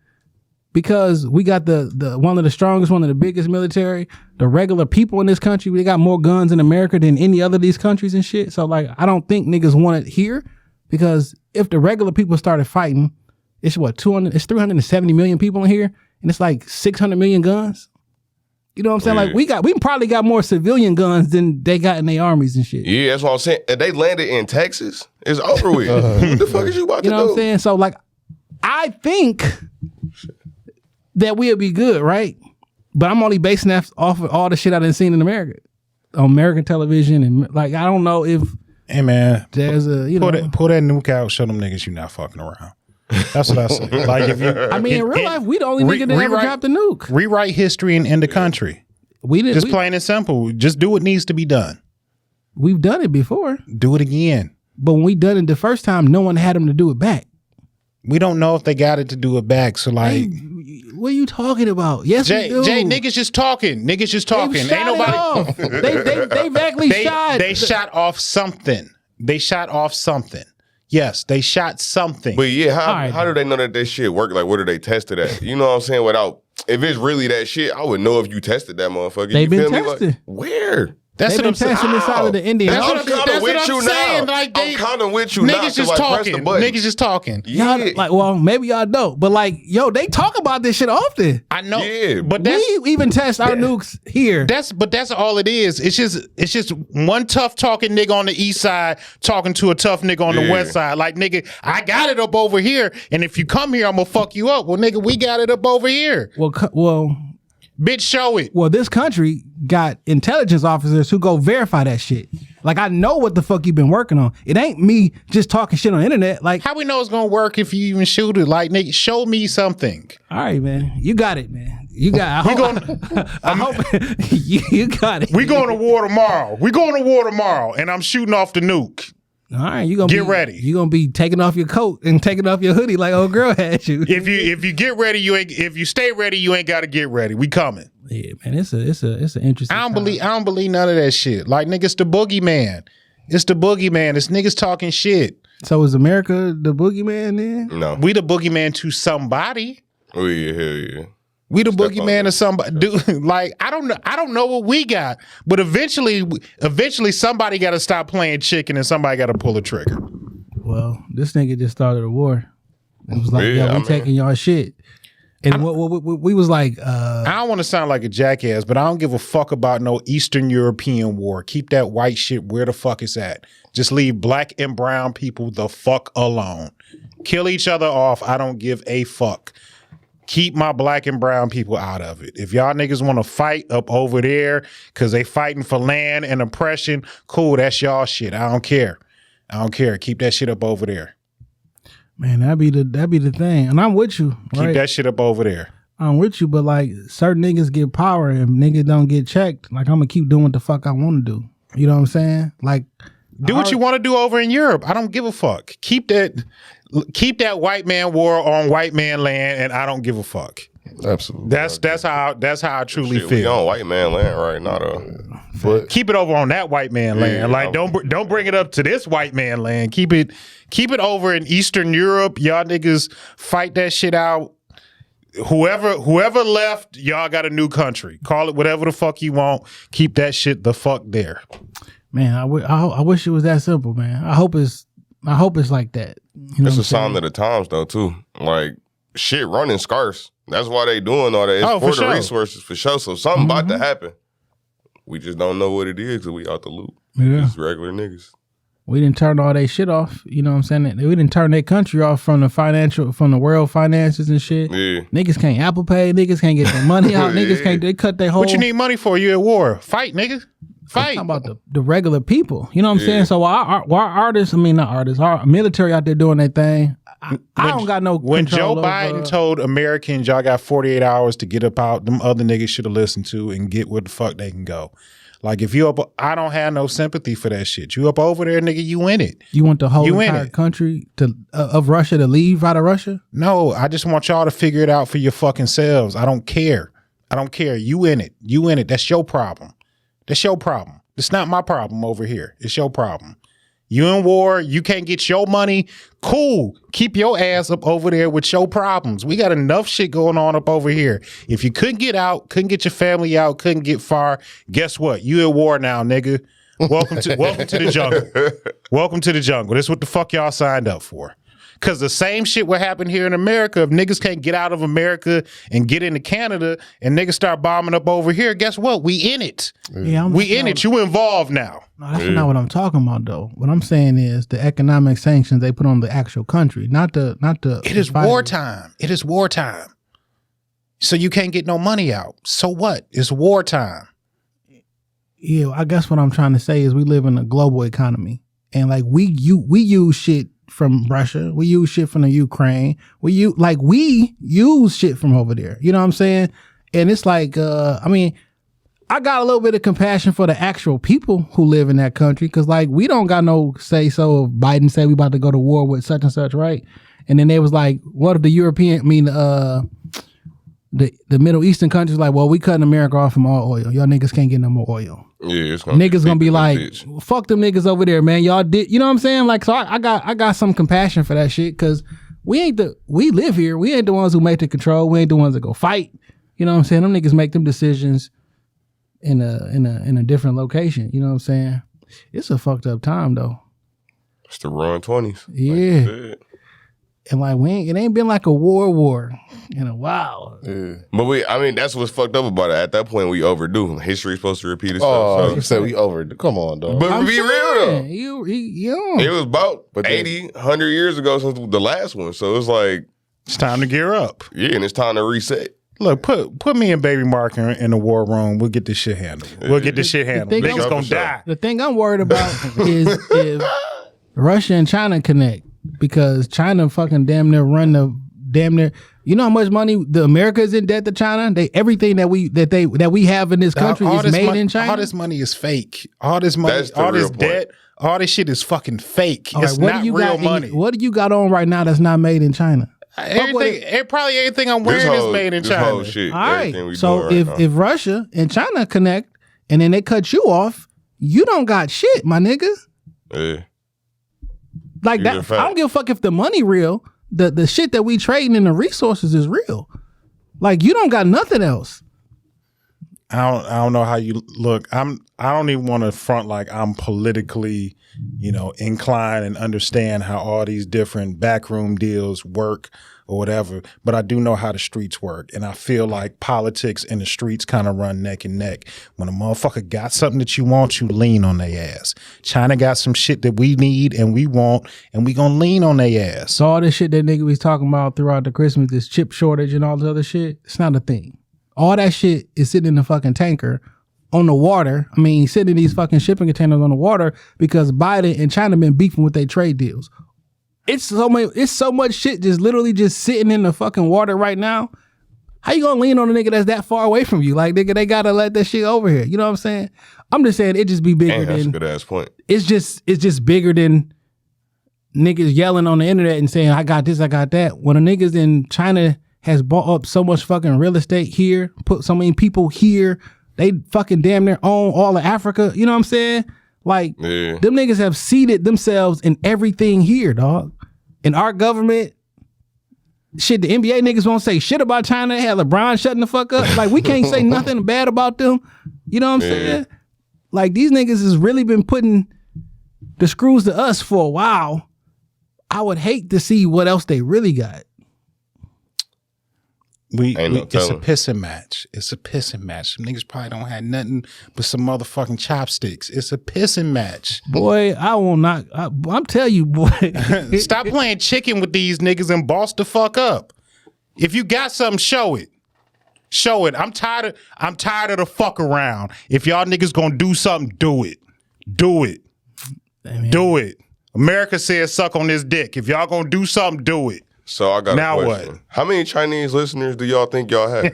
because we got the one of the strongest, one of the biggest military, the regular people in this country, we got more guns in America than any other of these countries and shit. So like, I don't think niggas want it here, because if the regular people started fighting, it's 370 million people in here, and it's like 600 million guns. You know what I'm saying? Yeah. Like we probably got more civilian guns than they got in their armies and shit. Yeah, that's what I'm saying. If they landed in Texas, it's over with. What the fuck is you about to do? You know what I'm saying? So like, I think that we'll be good, right? But I'm only basing that off of all the shit I done seen in America, on American television, and like, I don't know if hey man, there's a pull that nuke out, show them niggas you not fucking around. That's what I say. Like, if you, I mean, in real life, we the only nigga that ever dropped the nuke. Rewrite history and end the country. Just plain and simple. Just do what needs to be done. We've done it before. Do it again. But when we done it the first time, no one had them to do it back. We don't know if they got it to do it back. So like, hey, what are you talking about? Yes, we do. Jay, niggas just talking. Niggas just talking. Ain't nobody. They've actually shot. They shot off something. They shot off something. Yes, they shot something. But yeah, how do they know that shit work? Like, where do they test it at? You know what I'm saying? If it's really that shit, I would know if you tested that motherfucker. They've been tested. Like, where? That's what I'm saying. Testing inside of the Indian. That's what I'm saying. Like, I'm kind of with you now. Niggas just talking. Niggas just talking. Yeah. Y'all, like, well, maybe y'all don't, but like, yo, they talk about this shit often. I know. Yeah, but we even test our nukes here. That's all it is. It's just one tough talking nigga on the east side talking to a tough nigga on the west side. Like, nigga, I got it up over here, and if you come here, I'm gonna fuck you up. Well, nigga, we got it up over here. Well. Bitch, show it. Well, this country got intelligence officers who go verify that shit. Like, I know what the fuck you've been working on. It ain't me just talking shit on the internet. Like, how we know it's gonna work if you even shoot it? Like, nigga, show me something. All right, man. You got it, man. You got it. I hope you got it. We going to war tomorrow. And I'm shooting off the nuke. All right, you gonna get ready. You gonna be taking off your coat and taking off your hoodie like old girl had you. If you get ready, if you stay ready, you ain't got to get ready. We coming. Yeah, man, it's an interesting. I don't believe none of that shit. Like, nigga, it's the boogeyman. It's the boogeyman. It's niggas talking shit. So is America the boogeyman then? No, we the boogeyman to somebody. Oh yeah, hell yeah. We the boogeyman to somebody. Dude, like, I don't know what we got, but eventually somebody got to stop playing chicken and somebody got to pull a trigger. Well, this nigga just started a war. It was like, yeah, we taking y'all shit. And we was like, I don't want to sound like a jackass, but I don't give a fuck about no Eastern European war. Keep that white shit where the fuck it's at. Just leave black and brown people the fuck alone. Kill each other off. I don't give a fuck. Keep my black and brown people out of it. If y'all niggas want to fight up over there because they fighting for land and oppression, cool, that's y'all shit. I don't care. Keep that shit up over there. Man, that'd be the thing. And I'm with you. Right? Keep that shit up over there. I'm with you, but like, certain niggas get power and niggas don't get checked. Like, I'm gonna keep doing what the fuck I want to do. You know what I'm saying? Like, do what you want to do over in Europe. I don't give a fuck. Keep that white man war on white man land, and I don't give a fuck. Absolutely. That's how I truly feel. We on white man land right now, though. But keep it over on that white man land. Like, don't bring it up to this white man land. Keep it over in Eastern Europe. Y'all niggas fight that shit out. Whoever left, y'all got a new country. Call it whatever the fuck you want. Keep that shit the fuck there. Man, I wish it was that simple, man. I hope it's like that. You know, it's a sign of the times, though, too. Like, shit running scarce. That's why they doing all that. It's for the resources, for sure. So something about to happen. We just don't know what it is because we out the loop. Yeah. Just regular niggas. We didn't turn all that shit off. You know what I'm saying? We didn't turn their country off from the world finances and shit. Yeah. Niggas can't Apple Pay. Niggas can't get their money out. Niggas can't. They cut their whole. What you need money for? You at war? Fight, nigga. Fight. I'm talking about the regular people. You know what I'm saying? So our artists, our military out there doing their thing. I don't got no When control Joe Biden told Americans y'all got 48 hours to get up out, them other niggas should have listened to and get where the fuck they can go. Like if you up, I don't have no sympathy for that shit. You up over there, nigga, you in it. You want the whole entire country to of Russia to leave out of Russia? No, I just want y'all to figure it out for your fucking selves. I don't care. You in it. You in it. That's your problem. That's your problem. It's not my problem over here. It's your problem. You in war, you can't get your money. Cool. Keep your ass up over there with your problems. We got enough shit going on up over here. If you couldn't get out, couldn't get your family out, couldn't get far, guess what? You in war now, nigga. Welcome to the jungle. Welcome to the jungle. This is what the fuck y'all signed up for. Because the same shit will happen here in America. If niggas can't get out of America and get into Canada and niggas start bombing up over here, guess what? We in it. Yeah, we in it. You involved now. No, that's not what I'm talking about, though. What I'm saying is the economic sanctions they put on the actual country, not the. It is wartime. It is wartime. So you can't get no money out. So what? It's wartime. Yeah, I guess what I'm trying to say is we live in a global economy, and like we use shit from Russia, we use shit from the Ukraine, we use shit from over there. You know what I'm saying? And it's like, I mean, I got a little bit of compassion for the actual people who live in that country, because like we don't got no say so if Biden said we about to go to war with such and such, right? And then they was like, what if the the Middle Eastern countries like, well, we cutting America off from all oil. Y'all niggas can't get no more oil. Yeah, it's niggas gonna be like, fuck them niggas over there, man. Y'all did, you know what I'm saying? Like, so I got some compassion for that shit, because we live here. We ain't the ones who make the control. We ain't the ones that go fight. You know what I'm saying? Them niggas make them decisions in a different location. You know what I'm saying? It's a fucked up time though. It's the roaring 20s. Yeah. And like it ain't been like a war in a while. Yeah. But that's what's fucked up about it. At that point, we overdue. History's supposed to repeat itself. Oh, you said we overdue. Come on, dog. But I'm be real though. It was about 80, 100 years ago since the last one. So it's like it's time to gear up. Yeah, and it's time to reset. Look, put me and Baby Mark in the war room. We'll get this shit handled. We'll get this shit handled. Niggas gonna die. The thing I'm worried about is if Russia and China connect. Because China fucking damn near, you know how much money the America is in debt to China? Everything that we have in this country is made in China. All this money is fake. All this money, all this debt, all this shit is fucking fake. It's not real money. What do you got on right now that's not made in China? Probably everything I'm wearing is made in China. Whole shit, all right. So if Russia and China connect and then they cut you off, you don't got shit, my nigga. Yeah. Like that, I don't give a fuck if the money real. The shit that we trading in the resources is real. Like you don't got nothing else. I don't know how you look. I don't even want to front like I'm politically, inclined and understand how all these different backroom deals work or whatever. But I do know how the streets work, and I feel like politics and the streets kind of run neck and neck. When a motherfucker got something that you want, you lean on their ass. China got some shit that we need and we want, and we gonna lean on their ass. So all this shit that nigga was talking about throughout the Christmas, this chip shortage and all this other shit, it's not a thing. All that shit is sitting in the fucking tanker on the water. I mean, sitting in these fucking shipping containers on the water because Biden and China been beefing with their trade deals. It's so much shit just literally just sitting in the fucking water right now. How you gonna lean on a nigga that's that far away from you? Like, nigga, they gotta let that shit over here. You know what I'm saying? I'm just saying it just be bigger that's than. That's a good ass point. It's just bigger than niggas yelling on the internet and saying, I got this, I got that. When a niggas in China has bought up so much fucking real estate here, put so many people here, they fucking damn near own all of Africa. You know what I'm saying? Like, them niggas have seeded themselves in everything here, dog. And our government, shit, the NBA niggas won't say shit about China. They had LeBron shutting the fuck up. Like, we can't say nothing bad about them. You know what I'm saying? Like, these niggas has really been putting the screws to us for a while. I would hate to see what else they really got. It's a pissing match. It's a pissing match. Some niggas probably don't have nothing but some motherfucking chopsticks. It's a pissing match. Boy, I will not. I'm telling you, boy. Stop playing chicken with these niggas and boss the fuck up. If you got something, show it. Show it. I'm tired of the fuck around. If y'all niggas gonna do something, do it. Do it. Do it. America says suck on this dick. If y'all gonna do something, do it. So I got Now a question. what? How many Chinese listeners do y'all think y'all have?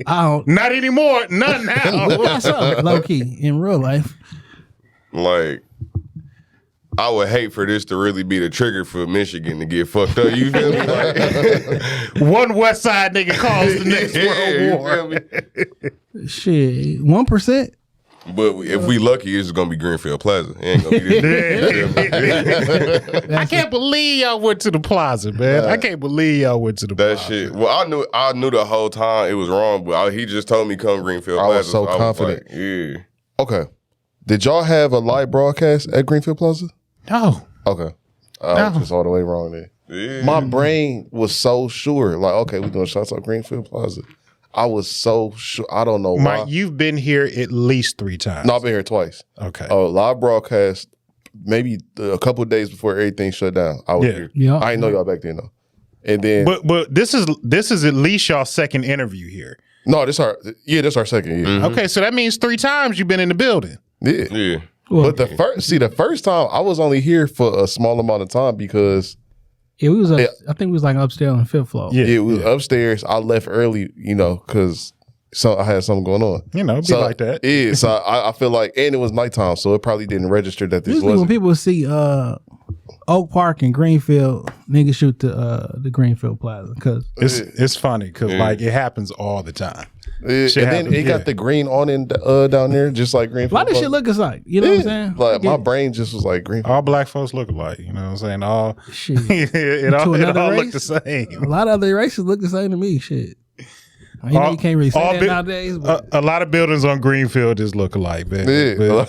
I don't. Not anymore. None now. What's up, low key in real life? Like, I would hate for this to really be the trigger for Michigan to get fucked up. You feel me? Like, one West Side nigga caused the next you World War. feel me? Shit, 1%. But if we lucky, it's gonna be Greenfield Plaza. It ain't gonna be this. I can't believe y'all went to the plaza, man. I can't believe y'all went to the That plaza. shit. Well, I knew the whole time it was wrong, but he just told me come Greenfield Plaza. I was so confident. like, yeah. Okay. Did y'all have a live broadcast at Greenfield Plaza? No. Okay. I was just all the way wrong there. Yeah. My brain was so sure. Like, okay, we're doing shots at Greenfield Plaza. I was so sure. I don't know why. Mike, you've been here at least 3 times. No, I've been here twice. Okay. Live broadcast, maybe a couple of days before everything shut down. I was here. Yeah. I didn't know y'all back then though. And then, But this is at least y'all's second interview here. no, this our second year. Okay, so that means 3 times you've been in the building. Yeah. Yeah. But the first time I was only here for a small amount of time because Yeah, we was. Yeah. I think we was like upstairs on the 5th floor. Yeah. it was upstairs. I left early, because I had something going on. It'd be like that. Yeah, so I feel like, and it was nighttime, so it probably didn't register that this Usually when wasn't. people see Oak Park and Greenfield, niggas shoot the Greenfield Plaza because It's funny because like it happens all the time. Yeah, Shit and then happens, it got the green awning down there, just like Greenfield. a lot of Plaza. shit look alike. You know what I'm saying? Like my brain just was like Greenfield. All black folks look alike. You know what I'm saying? All Shit. it all To another look race? the same. A lot of other races look the same to me. Shit. You know, you can't really say that nowadays. But A lot of buildings on Greenfield just look alike, man. Yeah.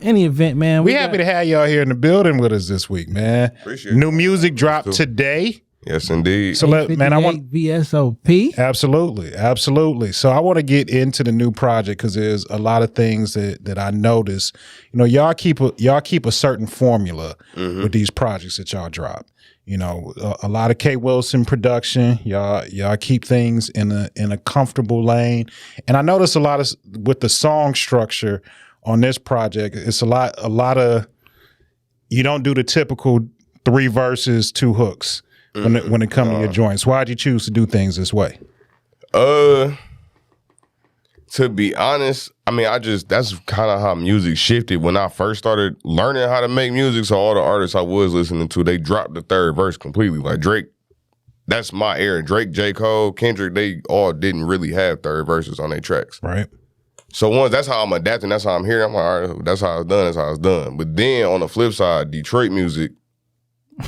any event, man, We happy to have y'all here in the building with us this week, man. Appreciate it. New music dropped today. Yes, indeed. So man, I want VSOP. Absolutely. So I want to get into the new project because there's a lot of things that I noticed. Y'all keep a certain formula with these projects that y'all drop. A lot of K Wilson production. Y'all keep things in a comfortable lane. And I noticed a lot of with the song structure on this project. It's a lot of you don't do the typical 3 verses, 2 hooks when it comes to your joints. Why'd you choose to do things this way? To be honest, I mean, that's kind of how music shifted when I first started learning how to make music. So all the artists I was listening to, they dropped the 3rd verse completely. Like Drake, that's my era. Drake, J. Cole, Kendrick, they all didn't really have 3rd verses on their tracks. Right. So that's how I'm adapting. That's how I'm hearing. I'm like, all right, that's how it's done. That's how it's done. But then on the flip side, Detroit music,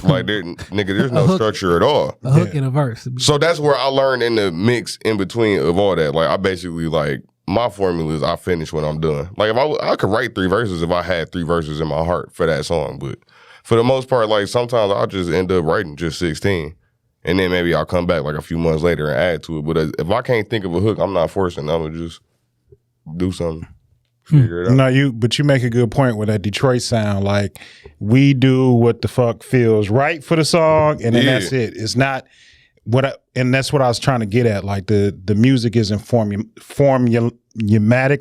like, there's no structure at all. A hook and a verse. So that's where I learned in the mix in between of all that. Like, I basically, like, my formula is I finish when I'm done. Like, if I could write 3 verses if I had 3 verses in my heart for that song. But for the most part, like, sometimes I'll just end up writing just 16. And then maybe I'll come back, like, a few months later and add to it. But if I can't think of a hook, I'm not forcing. I'm going to just do something. Figure it out. No, but you make a good point with that Detroit sound. Like, we do what the fuck feels right for the song, and then that's it. It's not and that's what I was trying to get at. Like, the music isn't formulaic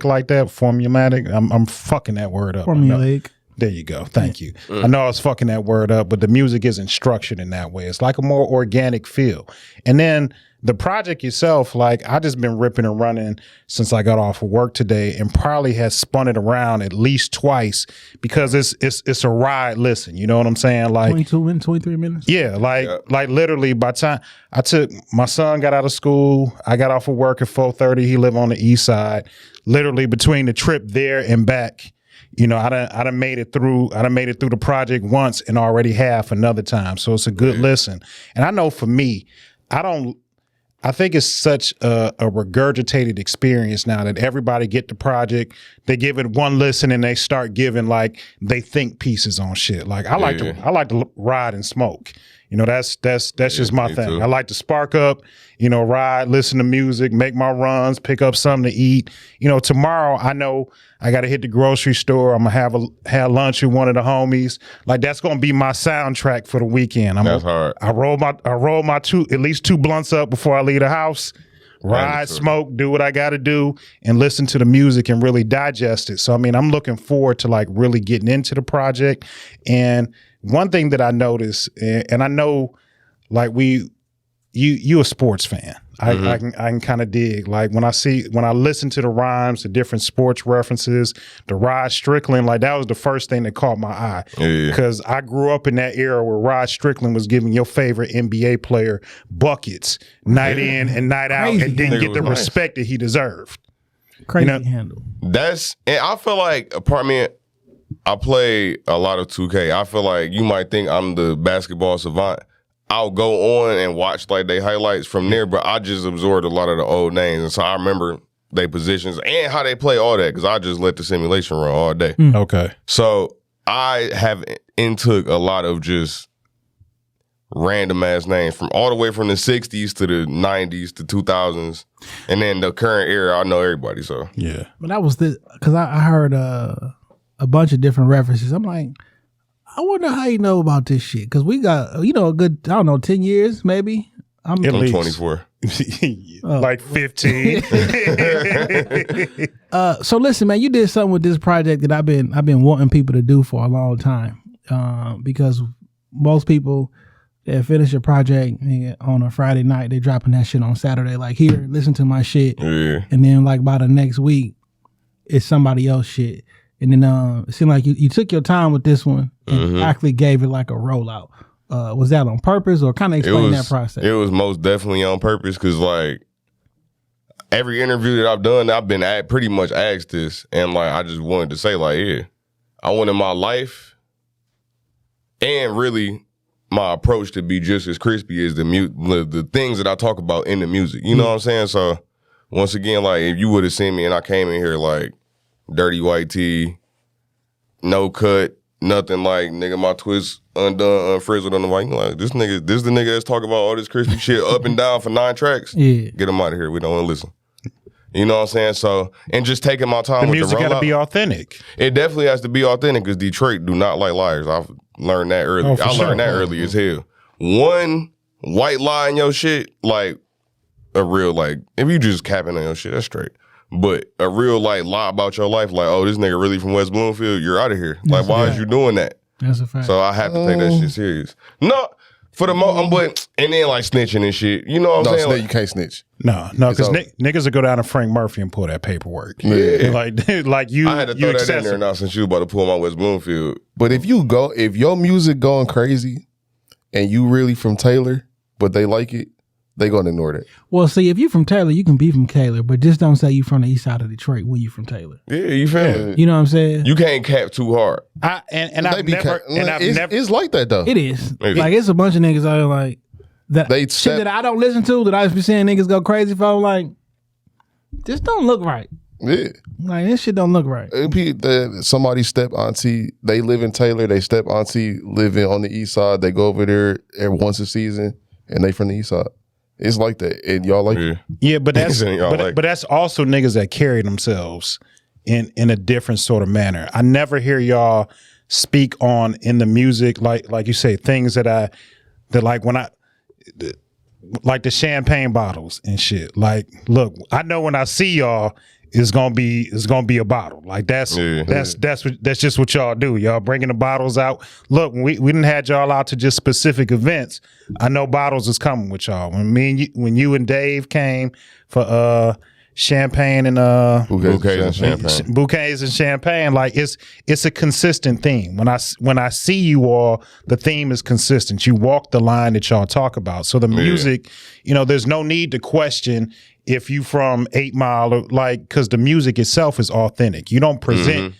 like that. Formulaic. I'm fucking that word up. Formulaic. There you go. Thank you. I know I was fucking that word up, but the music isn't structured in that way. It's like a more organic feel. And then the project itself, like, I just been ripping and running since I got off of work today, and probably has spun it around at least twice because it's a ride listen. You know what I'm saying? Like 22 minutes, 23 minutes. Yeah, like literally by the time my son got out of school, I got off of work at 4:30. He lived on the east side. Literally between the trip there and back, I done made it through the project once and already half another time. So it's a good listen. And I know for me, I think it's such a regurgitated experience now that everybody get the project, they give it one listen and they start giving like they think pieces on shit. Like I like to ride and smoke. That's just my thing. Too. I like to spark up, ride, listen to music, make my runs, pick up something to eat. Tomorrow I know I got to hit the grocery store. I'm gonna have lunch with one of the homies. Like that's gonna be my soundtrack for the weekend. That's hard. I roll my at least 2 blunts up before I leave the house. ride, smoke, do what I got to do, and listen to the music and really digest it. So, I mean, I'm looking forward to like really getting into the project. And one thing that I noticed, and I know like you a sports fan. I can kind of dig like when I listen to the rhymes, the different sports references, the Rod Strickland, like that was the first thing that caught my eye because I grew up in that era where Rod Strickland was giving your favorite NBA player buckets night in and night out and didn't get the respect that he deserved. Crazy handle. And I feel like I play a lot of 2K. I feel like you might think I'm the basketball savant. I'll go on and watch like they highlights from there, but I just absorbed a lot of the old names. And so I remember they positions and how they play all that because I just let the simulation run all day. Okay. So I have intook a lot of just random ass names from all the way from the 60s to the 90s to 2000s. And then the current era, I know everybody. So yeah. But that was because I heard a bunch of different references. I'm like, I wonder how you know about this shit because we got a good 10 years maybe. I'm 24. Like 15. So listen, man, you did something with this project that I've been wanting people to do for a long time because most people that finish a project on a Friday night, they dropping that shit on Saturday. Like, here, listen to my shit, and then like by the next week, it's somebody else shit. And then it seemed like you took your time with this one and actually gave it like a rollout. Was that on purpose or kind of explain that process? It was most definitely on purpose because like every interview that I've done, I've been pretty much asked this. And like I just wanted to say like, yeah, I wanted my life and really my approach to be just as crispy as the things that I talk about in the music. You know what I'm saying? So once again, like if you would have seen me and I came in here like dirty white tee, no cut, nothing like nigga, my twist undone, unfrizzled on the mic. Like this is the nigga that's talking about all this crispy shit up and down for 9 tracks. Yeah. Get him out of here. We don't want to listen. You know what I'm saying? So, and just taking my time the with music the rollout. got to be authentic. It definitely has to be authentic because Detroit do not like liars. I've learned that early. I learned that early as hell. One white lie in your shit, like a real like, if you just capping on your shit, that's straight. But a real like lie about your life, like, oh, this nigga really from West Bloomfield, you're out of here. Like, why is you doing that? That's a fact. So I have to take that shit serious. No, for the but and then like snitching and shit. You know what I'm saying? Like, you can't snitch. No, because niggas will go down to Frank Murphy and pull that paperwork. Yeah. Like you. I had to throw that in there now since you about to pull my West Bloomfield. But if your music going crazy and you really from Taylor, but they like it, they gonna ignore that. Well, see, if you from Taylor, you can be from Taylor, but just don't say you from the east side of Detroit when you from Taylor. Yeah, you feel me? You know what I'm saying? You can't cap too hard. It's like that though. It is. Like it's a bunch of niggas out there like that shit that I don't listen to that I just be seeing niggas go crazy for. Like, this don't look right. Yeah, like this shit don't look right. Somebody step auntie, they live in Taylor. They step auntie living on the east side. They go over there every once a season, and they from the east side. It's like that, and y'all like it. Yeah, but that's but that's also niggas that carry themselves in a different sort of manner. I never hear y'all speak on in the music like you say things that like when I like the champagne bottles and shit. Like, look, I know when I see y'all, it's gonna be a bottle. Like that's just what y'all do. Y'all bringing the bottles out. Look, we didn't had y'all out to just specific events. I know bottles is coming with y'all. When you and Dave came for champagne and bouquets and champagne, like it's a consistent theme. When I see you all, the theme is consistent. You walk the line that y'all talk about. So the music, there's no need to question if you from 8 Mile or like, because the music itself is authentic. You don't present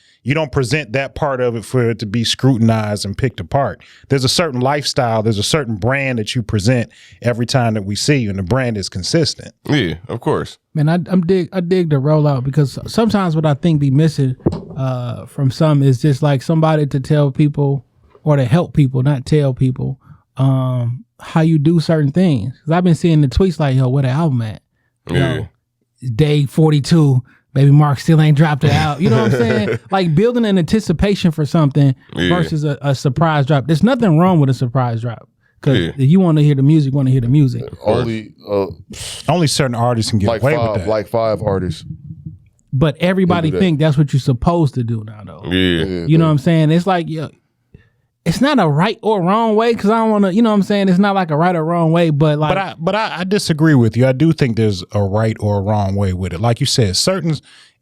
that part of it for it to be scrutinized and picked apart. There's a certain lifestyle, there's a certain brand that you present every time that we see you, and the brand is consistent. Yeah, of course. Man, I dig the rollout because sometimes what I think be missing from some is just like somebody to tell people or to help people, not tell people how you do certain things. Because I've been seeing the tweets like, yo, where the album at? Day 42, Baby Mark still ain't dropped it out. You know what I'm saying? Like building an anticipation for something versus a surprise drop. There's nothing wrong with a surprise drop. Because if you want to hear the music, want to hear the music. Only certain artists can get away with that. Like 5 artists. But everybody think that's what you're supposed to do now, though. Yeah. You know what I'm saying? It's like, it's not a right or wrong way, because I don't want to, you know what I'm saying? It's not like a right or wrong way, but like. But I disagree with you. I do think there's a right or a wrong way with it. Like you said,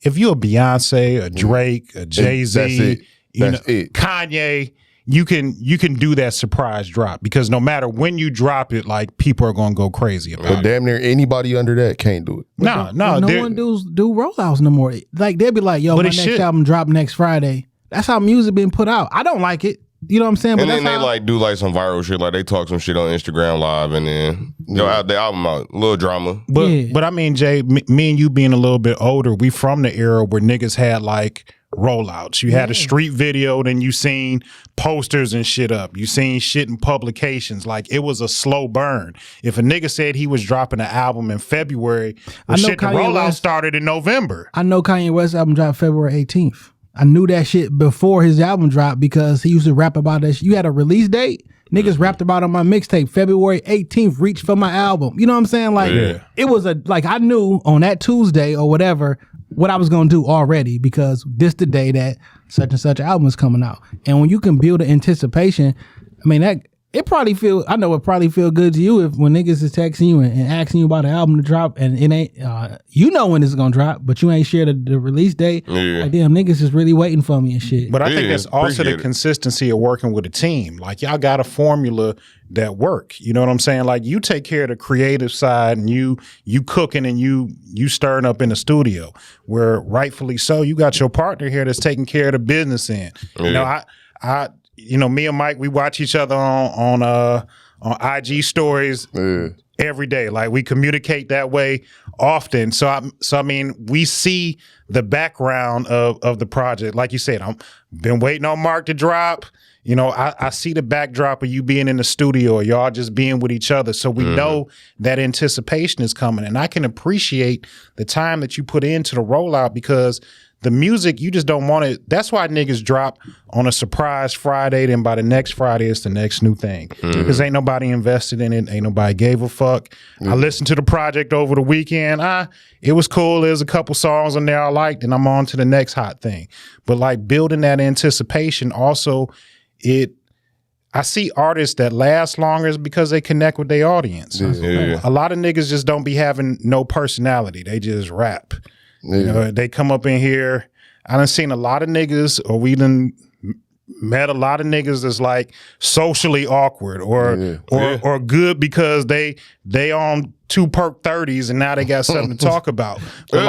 if you're a Beyonce, a Drake, a Jay-Z, Kanye, you can do that surprise drop, because no matter when you drop it, like, people are going to go crazy about it. But damn near anybody under that can't do it. No one do rollouts no more. Like, they'll be like, yo, my next album drop next Friday. That's how music been put out. I don't like it. You know what I'm saying? And then they like do like some viral shit, like they talk some shit on Instagram Live, and then the album out, a little drama. But I mean, Jay, me and you being a little bit older, we from the era where niggas had like rollouts. You had a street video, then you seen posters and shit up. You seen shit in publications. Like, it was a slow burn. If a nigga said he was dropping an album in February, the rollout started in November. I know Kanye West's album dropped February 18th. I knew that shit before his album dropped, because he used to rap about that shit. You had a release date? Niggas rapped about on my mixtape, February 18th, reach for my album. You know what I'm saying? Like, it was I knew on that Tuesday or whatever what I was going to do already, because this the day that such and such album is coming out. And when you can build an anticipation, I mean, it probably feel good to you if when niggas is texting you and asking you about an album to drop, and it ain't, you know when it's going to drop, but you ain't shared the release date. Yeah. Like, damn, niggas is really waiting for me and shit. But I think that's also the consistency of working with a team. Like, y'all got a formula that work. You know what I'm saying? Like, you take care of the creative side, and you cooking and you stirring up in the studio, where rightfully so, you got your partner here that's taking care of the business end. Yeah. You know, me and Mike, we watch each other on IG stories every day. Like, we communicate that way often. So I mean, we see the background of the project. Like you said, I'm been waiting on Mark to drop. You know, I see the backdrop of you being in the studio, or y'all just being with each other. So we know that anticipation is coming, and I can appreciate the time that you put into the rollout, because the music, you just don't want it. That's why niggas drop on a surprise Friday, then by the next Friday, it's the next new thing. Because ain't nobody invested in it. Ain't nobody gave a fuck. I listened to the project over the weekend. It was cool. There's a couple songs on there I liked, and I'm on to the next hot thing. But like, building that anticipation also, I see artists that last longer is because they connect with their audience. A lot of niggas just don't be having no personality. They just rap. You know, they come up in here. I done seen a lot of niggas, or we done met a lot of niggas that's like socially awkward or good because they on 2 perk 30s and now they got something to talk about. But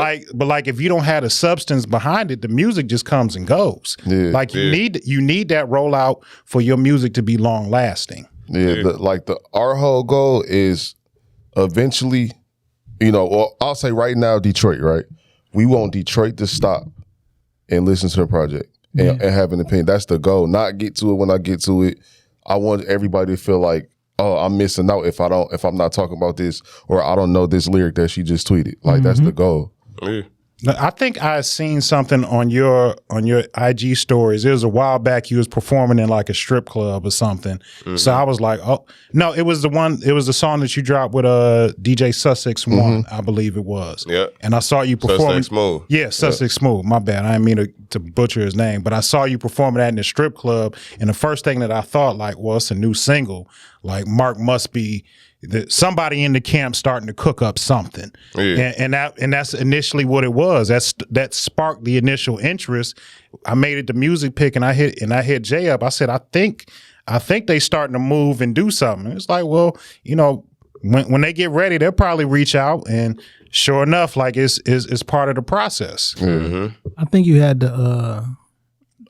like if you don't have the substance behind it, the music just comes and goes. Like you need that rollout for your music to be long lasting. Our whole goal is eventually, you know, or I'll say right now, Detroit, right? We want Detroit to stop and listen to the project and have an opinion. That's the goal. Not get to it when I get to it. I want everybody to feel like, oh, I'm missing out if I'm not talking about this, or I don't know this lyric that she just tweeted. Like, that's the goal. I think I seen something on your IG stories. It was a while back. You was performing in like a strip club or something. So I was like, oh no, it was the song that you dropped with DJ Sussex One, I believe it was. Yeah. And I saw you performing. Sussex Smooth. Yeah, Sussex Smooth. My bad. I didn't mean to butcher his name, but I saw you performing that in the strip club. And the first thing that I thought, like, well, it's a new single. Like, Mark must be somebody in the camp starting to cook up something. And that's initially what it was. That sparked the initial interest. I made it the music pick, and I hit Jay up. I said, I think they starting to move and do something. It's like, well, you know, when they get ready, they'll probably reach out, and sure enough, like it's part of the process. I think you had the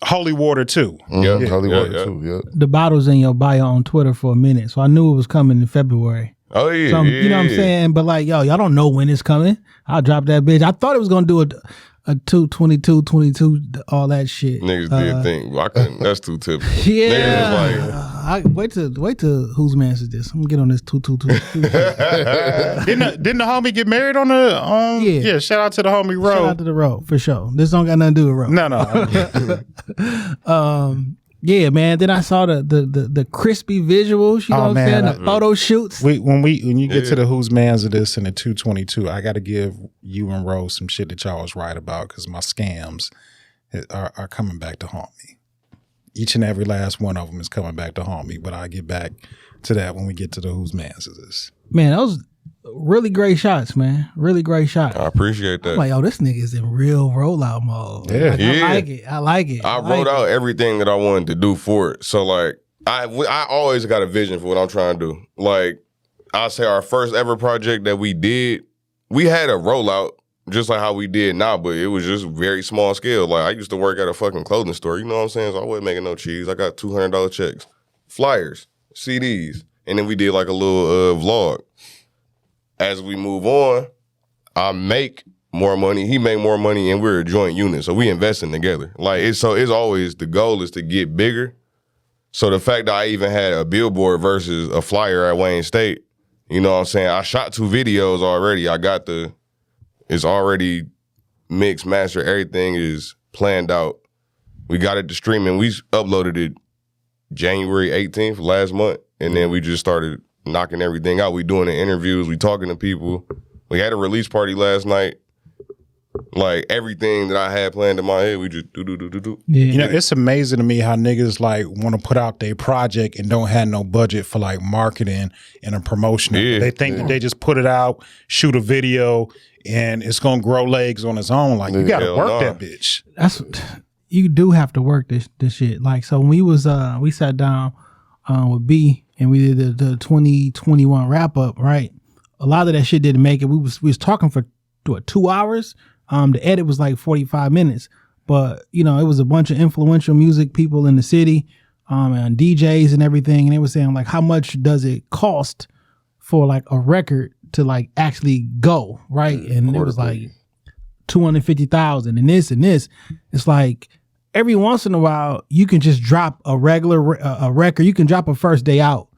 Holy Water too. Holy Water too. The bottle's in your bio on Twitter for a minute, so I knew it was coming in February. Oh yeah, so, you know what I'm saying? But like, yo, y'all don't know when it's coming. I'll drop that bitch. I thought it was gonna do a 22, all that shit. Niggas did think. Well, I couldn't. That's too typical. Yeah. Wait till whose man's is this? I'm gonna get on this 222. Didn't the homie get married on the? Yeah. Shout out to the homie Ro. Shout out to the Ro for sure. This don't got nothing to do with Ro. No. Yeah, man. Then I saw the crispy visuals, you know what I'm saying? The photo shoots. When you get to the whose mans of this and the 222, I got to give you and Rose some shit that y'all was right about because my scams are coming back to haunt me. Each and every last one of them is coming back to haunt me, but I'll get back to that when we get to the whose mans of this. Man, those really great shots, man. Really great shots. I appreciate that. I'm like, this nigga is in real rollout mode. Yeah. I like it. I wrote out everything that I wanted to do for it. So, like, I always got a vision for what I'm trying to do. Like, I'll say our first ever project that we did, we had a rollout just like how we did now, but it was just very small scale. Like, I used to work at a fucking clothing store, you know what I'm saying? So I wasn't making no cheese. I got $200 checks, flyers, CDs, and then we did like a little vlog. As we move on, I make more money, he make more money, and we're a joint unit. So we investing together. Like, it's always the goal is to get bigger. So the fact that I even had a billboard versus a flyer at Wayne State, you know what I'm saying? I shot 2 videos already. It's already mixed, master, everything is planned out. We got it to streaming. We uploaded it January 18th last month, and then we just started knocking everything out. We doing the interviews, we talking to people. We had a release party last night. Like, everything that I had planned in my head, we just do. Yeah. You know, it's amazing to me how niggas like want to put out their project and don't have no budget for like marketing and a promotion. Yeah. They think that they just put it out, shoot a video, and it's gonna grow legs on its own. Like, you gotta work that bitch. You do have to work this shit. Like, so when we sat down with B and we did the 2021 wrap up, right? A lot of that shit didn't make it. We was talking for 2 hours. The edit was like 45 minutes, but you know, it was a bunch of influential music people in the city, and DJs and everything. And they were saying like, how much does it cost for like a record to like actually go, right? And it was like 250,000 and this and this. It's like every once in a while you can just drop a regular a record. You can drop a first day out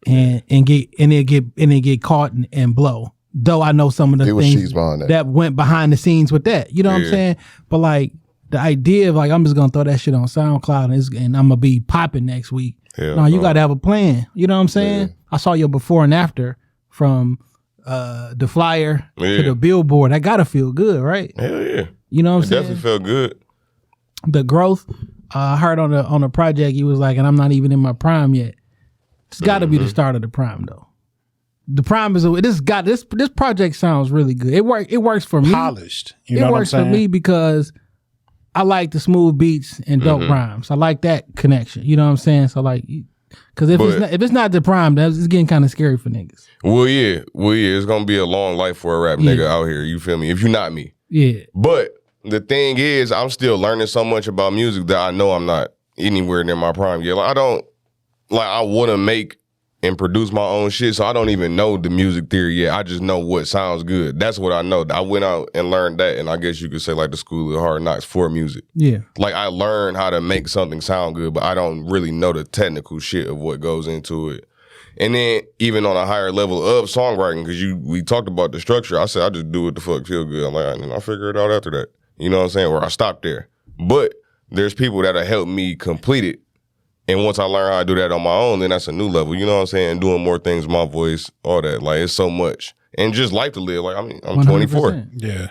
and get caught and blow. Though I know some of the things that went behind the scenes with that, you know what I'm saying? But like the idea of like, I'm just gonna throw that shit on SoundCloud and I'm gonna be popping next week. No, you gotta have a plan. You know what I'm saying? Yeah. I saw your before and after from the flyer to the billboard. That gotta feel good, right? Hell yeah. You know what I'm saying? Definitely felt good. The growth, I heard on the project, he was like, and I'm not even in my prime yet. It's gotta be the start of the prime though. The prime is this project sounds really good. It works for me. Polished. You know it what works I'm saying? for me because I like the smooth beats and dope rhymes. I like that connection. You know what I'm saying? So like, because if it's not the prime, it's getting kind of scary for niggas. Well, yeah, it's gonna be a long life for a rap nigga out here. You feel me? If you're not me, yeah. But the thing is, I'm still learning so much about music that I know I'm not anywhere near my prime yet. Like, I want to make and produce my own shit, so I don't even know the music theory yet. I just know what sounds good. That's what I know. I went out and learned that, and I guess you could say like the school of hard knocks for music. Yeah. Like, I learned how to make something sound good, but I don't really know the technical shit of what goes into it. And then even on a higher level of songwriting, because we talked about the structure, I said I just do what the fuck feel good. I'm like, and I'll figure it out after that. You know what I'm saying? Or I stopped there. But there's people that'll help me complete it. And once I learn how to do that on my own, then that's a new level. You know what I'm saying? Doing more things, my voice, all that. Like, it's so much. And just life to live. Like, I mean, I'm 24. Yeah.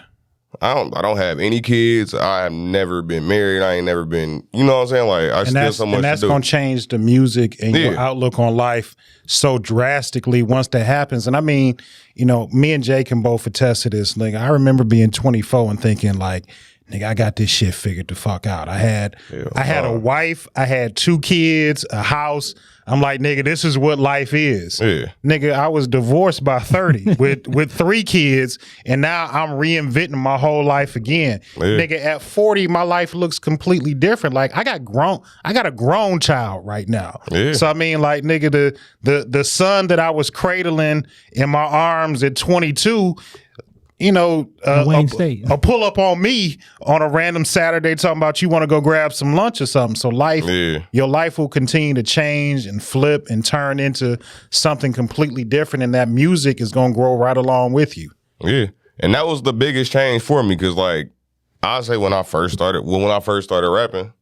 I don't have any kids. I have never been married. I ain't never been, you know what I'm saying? Like, I still so much to do. And that's going to change the music and your outlook on life so drastically once that happens. And I mean, you know, me and Jay can both attest to this. Like, I remember being 24 and thinking like, nigga, I got this shit figured the fuck out. I had a wife, I had 2 kids, a house. I'm like, nigga, this is what life is. Yeah. Nigga, I was divorced by 30 with 3 kids, and now I'm reinventing my whole life again. Yeah. Nigga, at 40, my life looks completely different. Like, I got a grown child right now. Yeah. So I mean, like, nigga, the son that I was cradling in my arms at 22, you know, a pull up on me on a random Saturday talking about you want to go grab some lunch or something. So your life will continue to change and flip and turn into something completely different, and that music is going to grow right along with you. Yeah. And that was the biggest change for me because, like, I say when I first started rapping,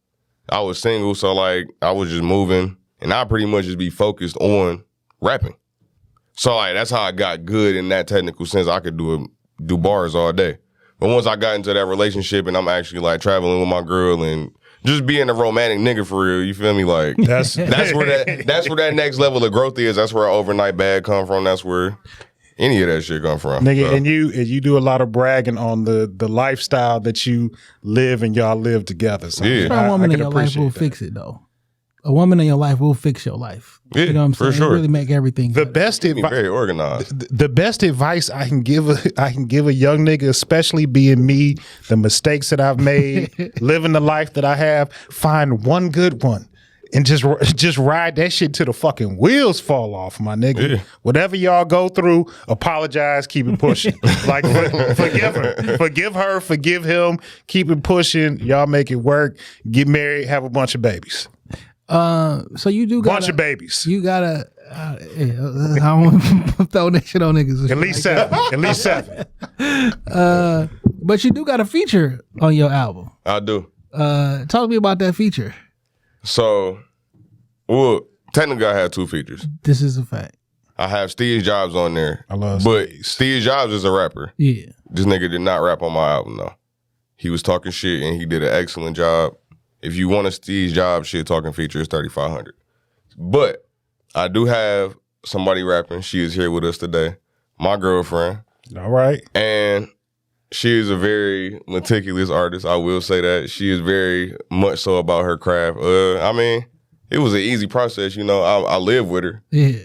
I was single, so like I was just moving, and I pretty much just be focused on rapping. So like that's how I got good in that technical sense. I could do bars all day. But once I got into that relationship and I'm actually like traveling with my girl and just being a romantic nigga for real, you feel me? Like that's where that next level of growth is. That's where an overnight bag come from. That's where any of that shit come from. Nigga, so. and you do a lot of bragging on the lifestyle that you live and y'all live together. So yeah. A woman in your life will fix it though. A woman in your life will fix your life. Yeah, you know what I'm saying? For sure. It really make everything the better. best advice. Very organized. The best advice I can give a young nigga, especially being me, the mistakes that I've made, living the life that I have, find one good one. And just ride that shit till the fucking wheels fall off, my nigga. Yeah. Whatever y'all go through, apologize, keep it pushing. Like forgive her, forgive him, keep it pushing. Y'all make it work. Get married, have a bunch of babies. So you do got bunch of babies. You gotta. I don't want to throw that shit on niggas. At least seven. At least seven. But you do got a feature on your album. I do. Talk to me about that feature. So, well, technically I have 2 features. This is a fact. I have Steve Jobs on there. I love Steve Jobs is a rapper. Yeah. This nigga did not rap on my album though. He was talking shit and he did an excellent job. If you want a Steve Jobs shit talking feature, it's $3,500. But I do have somebody rapping. She is here with us today. My girlfriend. All right. And she is a very meticulous artist. I will say that. She is very much so about her craft. I mean, it was an easy process, you know. I live with her. Yeah.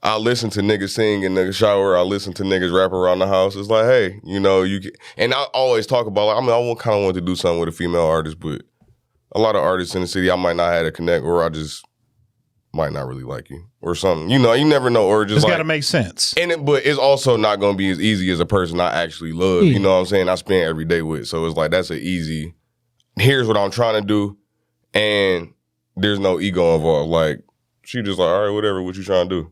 I listen to niggas sing in the shower. I listen to niggas rap around the house. It's like, hey, you know, you can. And I always talk about, like, I mean, I kind of want to do something with a female artist, but a lot of artists in the city, I might not have a connect, or I just might not really like you or something. You know, you never know. Or just it's like, got to make sense. But it's also not going to be as easy as a person I actually love. You know what I'm saying? I spend every day with. So it's like, that's an easy, here's what I'm trying to do. And there's no ego involved. Like, she just like, all right, whatever, what you trying to do?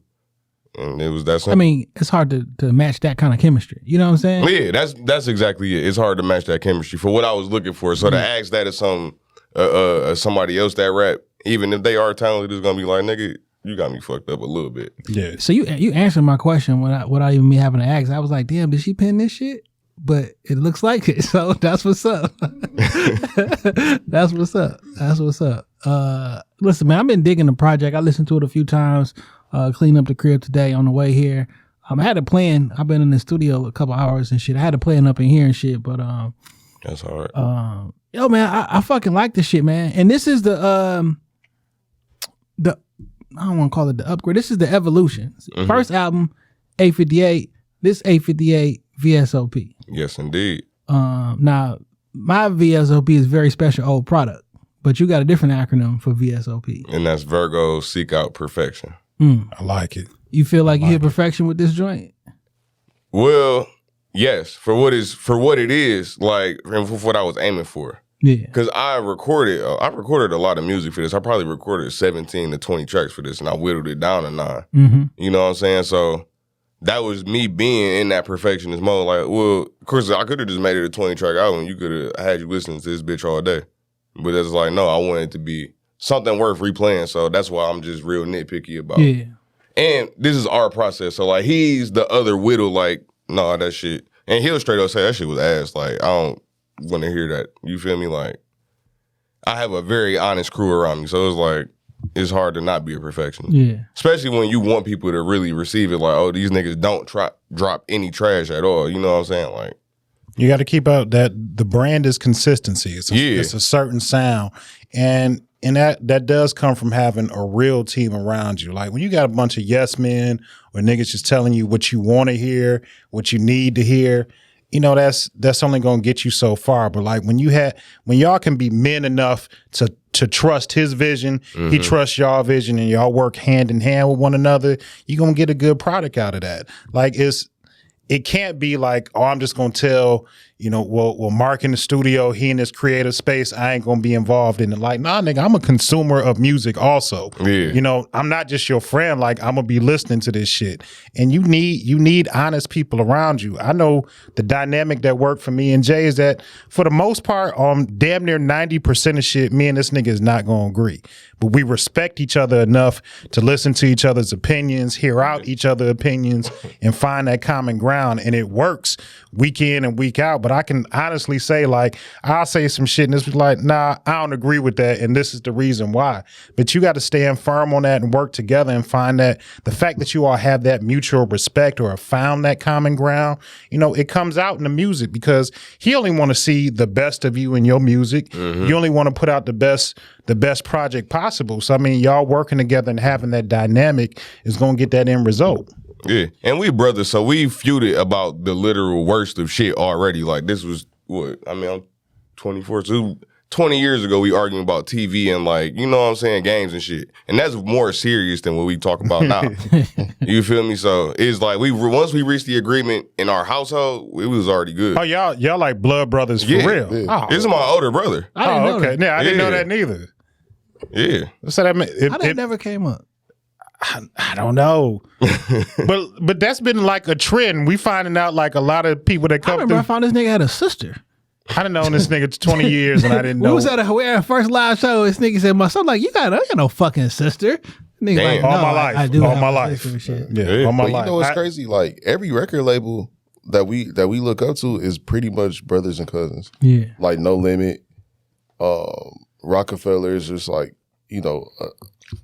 And it was that simple. I mean, it's hard to match that kind of chemistry. You know what I'm saying? Yeah, that's exactly it. It's hard to match that chemistry for what I was looking for. So to ask that of somebody else that rap, even if they are talented, it's gonna be like, nigga, you got me fucked up a little bit. Yeah. So you answered my question without even me having to ask. I was like, damn, did she pen this shit? But it looks like it. So that's what's up. That's what's up. That's what's up. Listen, man, I've been digging the project. I listened to it a few times. Clean up the crib today on the way here. I had it playing. I've been in the studio a couple hours and shit. I had it playing up in here and shit. But that's hard. Yo, man, I fucking like this shit, man. And this is the I don't want to call it the upgrade. This is the evolution. Mm-hmm. First album, 858. This 858 VSOP. Yes, indeed. Now, my VSOP is very special old product, but you got a different acronym for VSOP. And that's Virgo Seek Out Perfection. I like it. You feel like you hit perfection with this joint? Well, yes, for what it is, like, and for what I was aiming for. Yeah. Because I recorded a lot of music for this. I probably recorded 17 to 20 tracks for this, and I whittled it down to 9. Mm-hmm. You know what I'm saying? So that was me being in that perfectionist mode. Like, well, of course, I could have just made it a 20-track album. You could have had you listening to this bitch all day. But it's like, no, I want it to be something worth replaying. So that's why I'm just real nitpicky about it. Yeah. And this is our process. So, like, he's the other whittle, like, no, that shit. And he'll straight up say, that shit was ass. Like, I don't want to hear that. You feel me? Like, I have a very honest crew around me. So it's like, it's hard to not be a perfectionist. Yeah. Especially when you want people to really receive it. Like, oh, these niggas don't drop any trash at all. You know what I'm saying? Like, you got to keep out that the brand is consistency. It's a certain sound. And that does come from having a real team around you. Like when you got a bunch of yes men or niggas just telling you what you want to hear, what you need to hear, you know, that's only going to get you so far. But like when y'all can be men enough to trust his vision, he trusts y'all vision, and y'all work hand in hand with one another, you're going to get a good product out of that. Like it can't be like, oh, I'm just gonna tell, well, Mark in the studio, he in his creative space, I ain't gonna be involved in it. Like, nah, nigga, I'm a consumer of music also. Yeah. I'm not just your friend. Like, I'm gonna be listening to this shit. And you need honest people around you. I know the dynamic that worked for me and Jay is that for the most part, damn near 90% of shit, me and this nigga is not gonna agree. But we respect each other enough to listen to each other's opinions, hear out each other's opinions, and find that common ground. And it works week in and week out. But I can honestly say, like, I'll say some shit and it's like, nah, I don't agree with that. And this is the reason why. But you got to stand firm on that and work together and find that the fact that you all have that mutual respect or have found that common ground, it comes out in the music because he only want to see the best of you in your music. You only want to put out the best project possible. So, I mean, y'all working together and having that dynamic is going to get that end result. Yeah, and we brothers, so we feuded about the literal worst of shit already. Like, this was, I'm 24, so 20 years ago, we arguing about TV and, like, you know what I'm saying, games and shit. And that's more serious than what we talk about now. You feel me? So it's like, once we reached the agreement in our household, it was already good. Oh, y'all like blood brothers for real? Yeah. Oh, this is my older brother. I didn't know that. Yeah, I didn't know that neither. Yeah. So that it never came up. I don't know, but that's been like a trend. We finding out like a lot of people that come. I found this nigga had a sister. I done known this nigga 20 years and I didn't know. We was at our first live show. This nigga said, "My son, like I got no fucking sister." Nigga, like, all no, my life, I do all have my a life. sister and shit. Yeah, all my But life. you know what's crazy? Like every record label that we look up to is pretty much brothers and cousins. Yeah, like No Limit, Rockefeller is just like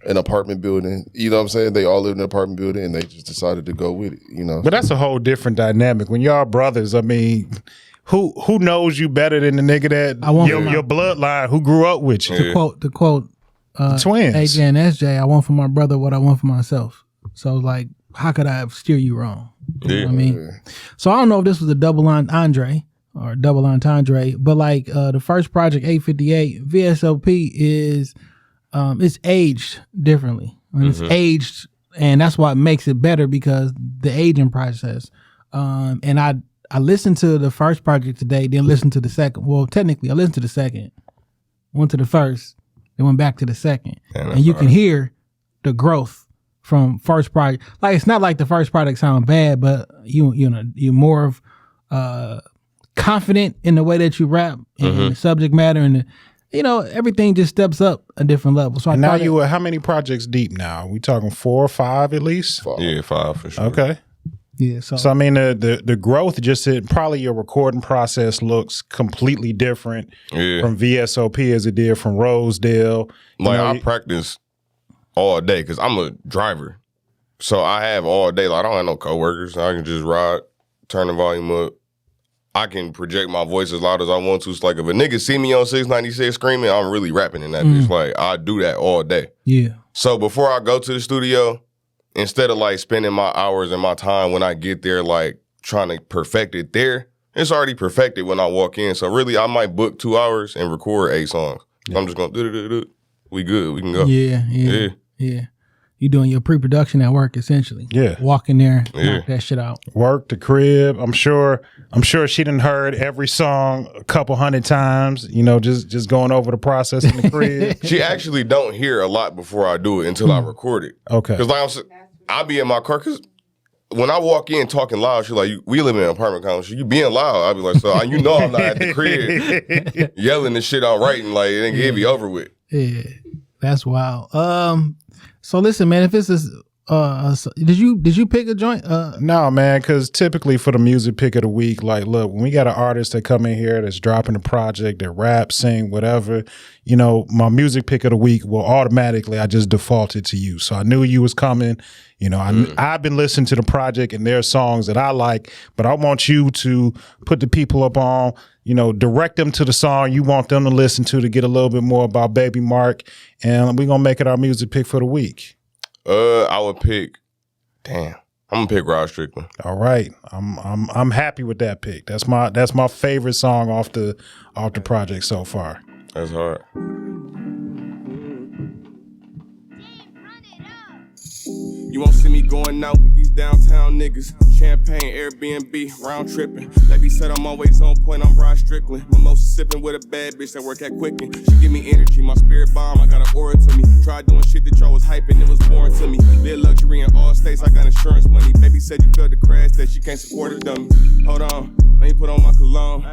an apartment building. You know what I'm saying? They all live in an apartment building and they just decided to go with it, But that's a whole different dynamic. When y'all brothers, I mean, who knows you better than the nigga that your bloodline who grew up with you? To quote twins. AJ and SJ, I want for my brother what I want for myself. So like, how could I steer you wrong? You know what I mean? So I don't know if this was a double entendre or double entendre, but like the first project, 858, VSOP is it's aged differently. It's aged, and that's what makes it better because the aging process. And I listened to the first project today, then listened to the second. Well, technically, I listened to the second, went to the first, then went back to the second, and you can hear the growth from first project. Like it's not like the first project sound bad, but you're more of confident in the way that you rap and the subject matter and the. Everything just steps up a different level. So now you are how many projects deep now? We talking 4 or 5 at least? 5. Yeah, 5 for sure. Okay. Yeah. So I mean the growth probably your recording process looks completely different from VSOP as it did from Rosedale. Like I practice all day because I'm a driver. So I have all day. Like I don't have no coworkers. I can just ride, turn the volume up. I can project my voice as loud as I want to. It's like if a nigga see me on 696 screaming, I'm really rapping in that bitch. Like I do that all day. Yeah. So before I go to the studio, instead of like spending my hours and my time when I get there, like trying to perfect it there, it's already perfected when I walk in. So really, I might book 2 hours and record 8 songs. Yeah. I'm just going do. We good. We can go. Yeah. You doing your pre-production at work essentially. Yeah. Walk in there, knock that shit out. Work, the crib. I'm sure she done heard every song a couple hundred times, just going over the process in the crib. She actually don't hear a lot before I do it until I record it. Okay. Because I be in my car, because when I walk in talking loud, she's like, we live in an apartment complex. You being loud. I be like, so I'm not at the crib yelling the shit I'm writing, like it ain't get me over with. Yeah. That's wild. So listen, man, if this is did you pick a joint? No, man, because typically for the music pick of the week, like, look, when we got an artist that come in here that's dropping a project, that rap, sing, whatever, my music pick of the week will automatically, I just defaulted to you. So I knew you was coming. I've been listening to the project and there are songs that I like, but I want you to put the people up on, direct them to the song you want them to listen to get a little bit more about Baby Mark, and we're gonna make it our music pick for the week. I would pick. Damn, I'm gonna pick Rod Strickland. All right, I'm happy with that pick. That's my favorite song off the project so far. That's hard. You won't see me going out with these downtown niggas. Champagne, Airbnb, round tripping. Baby said I'm always on point, I'm Rod Strickland. Mimosa sipping with a bad bitch that work at Quicken. She give me energy, my spirit bomb, I got an aura to me. Tried doing shit that y'all was hyping, it was boring to me. Live luxury in all states, I got insurance money. Baby said you felt the crash, that she can't support a dummy. Hold on, let me put on my cologne.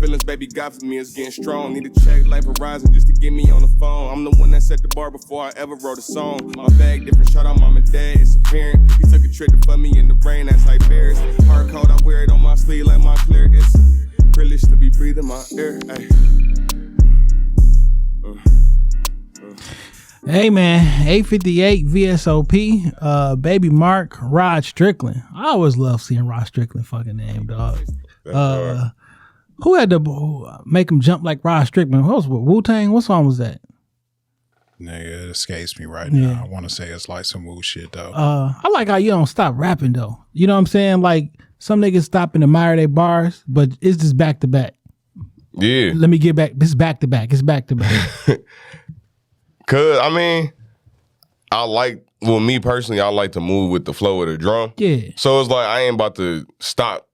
Feelings baby got for me is getting strong. Need to check Life Horizon just to get me on the phone. I'm the one that set the bar before I ever wrote a song. My bag different, shout out mom and dad, it's apparent. He took a trip to fuck me in the rain, that's like bears. Hard coat, I wear it on my sleeve like my clear. It's a privilege to be breathing my air. Hey man, 858 VSOP, Baby Mark, Rod Strickland. I always love seeing Rod Strickland fucking name, dog. Who had to make him jump like Rod Strickland? What was Wu-Tang? What song was that? Nigga, it escapes me right now. I want to say it's like some Wu shit though. I like how you don't stop rapping though. You know what I'm saying? Like some niggas stop and admire their bars, but it's just back to back. Yeah. Let me get back. This is back to back. It's back to back. Cause I mean, me personally, I like to move with the flow of the drum. Yeah. So it's like I ain't about to stop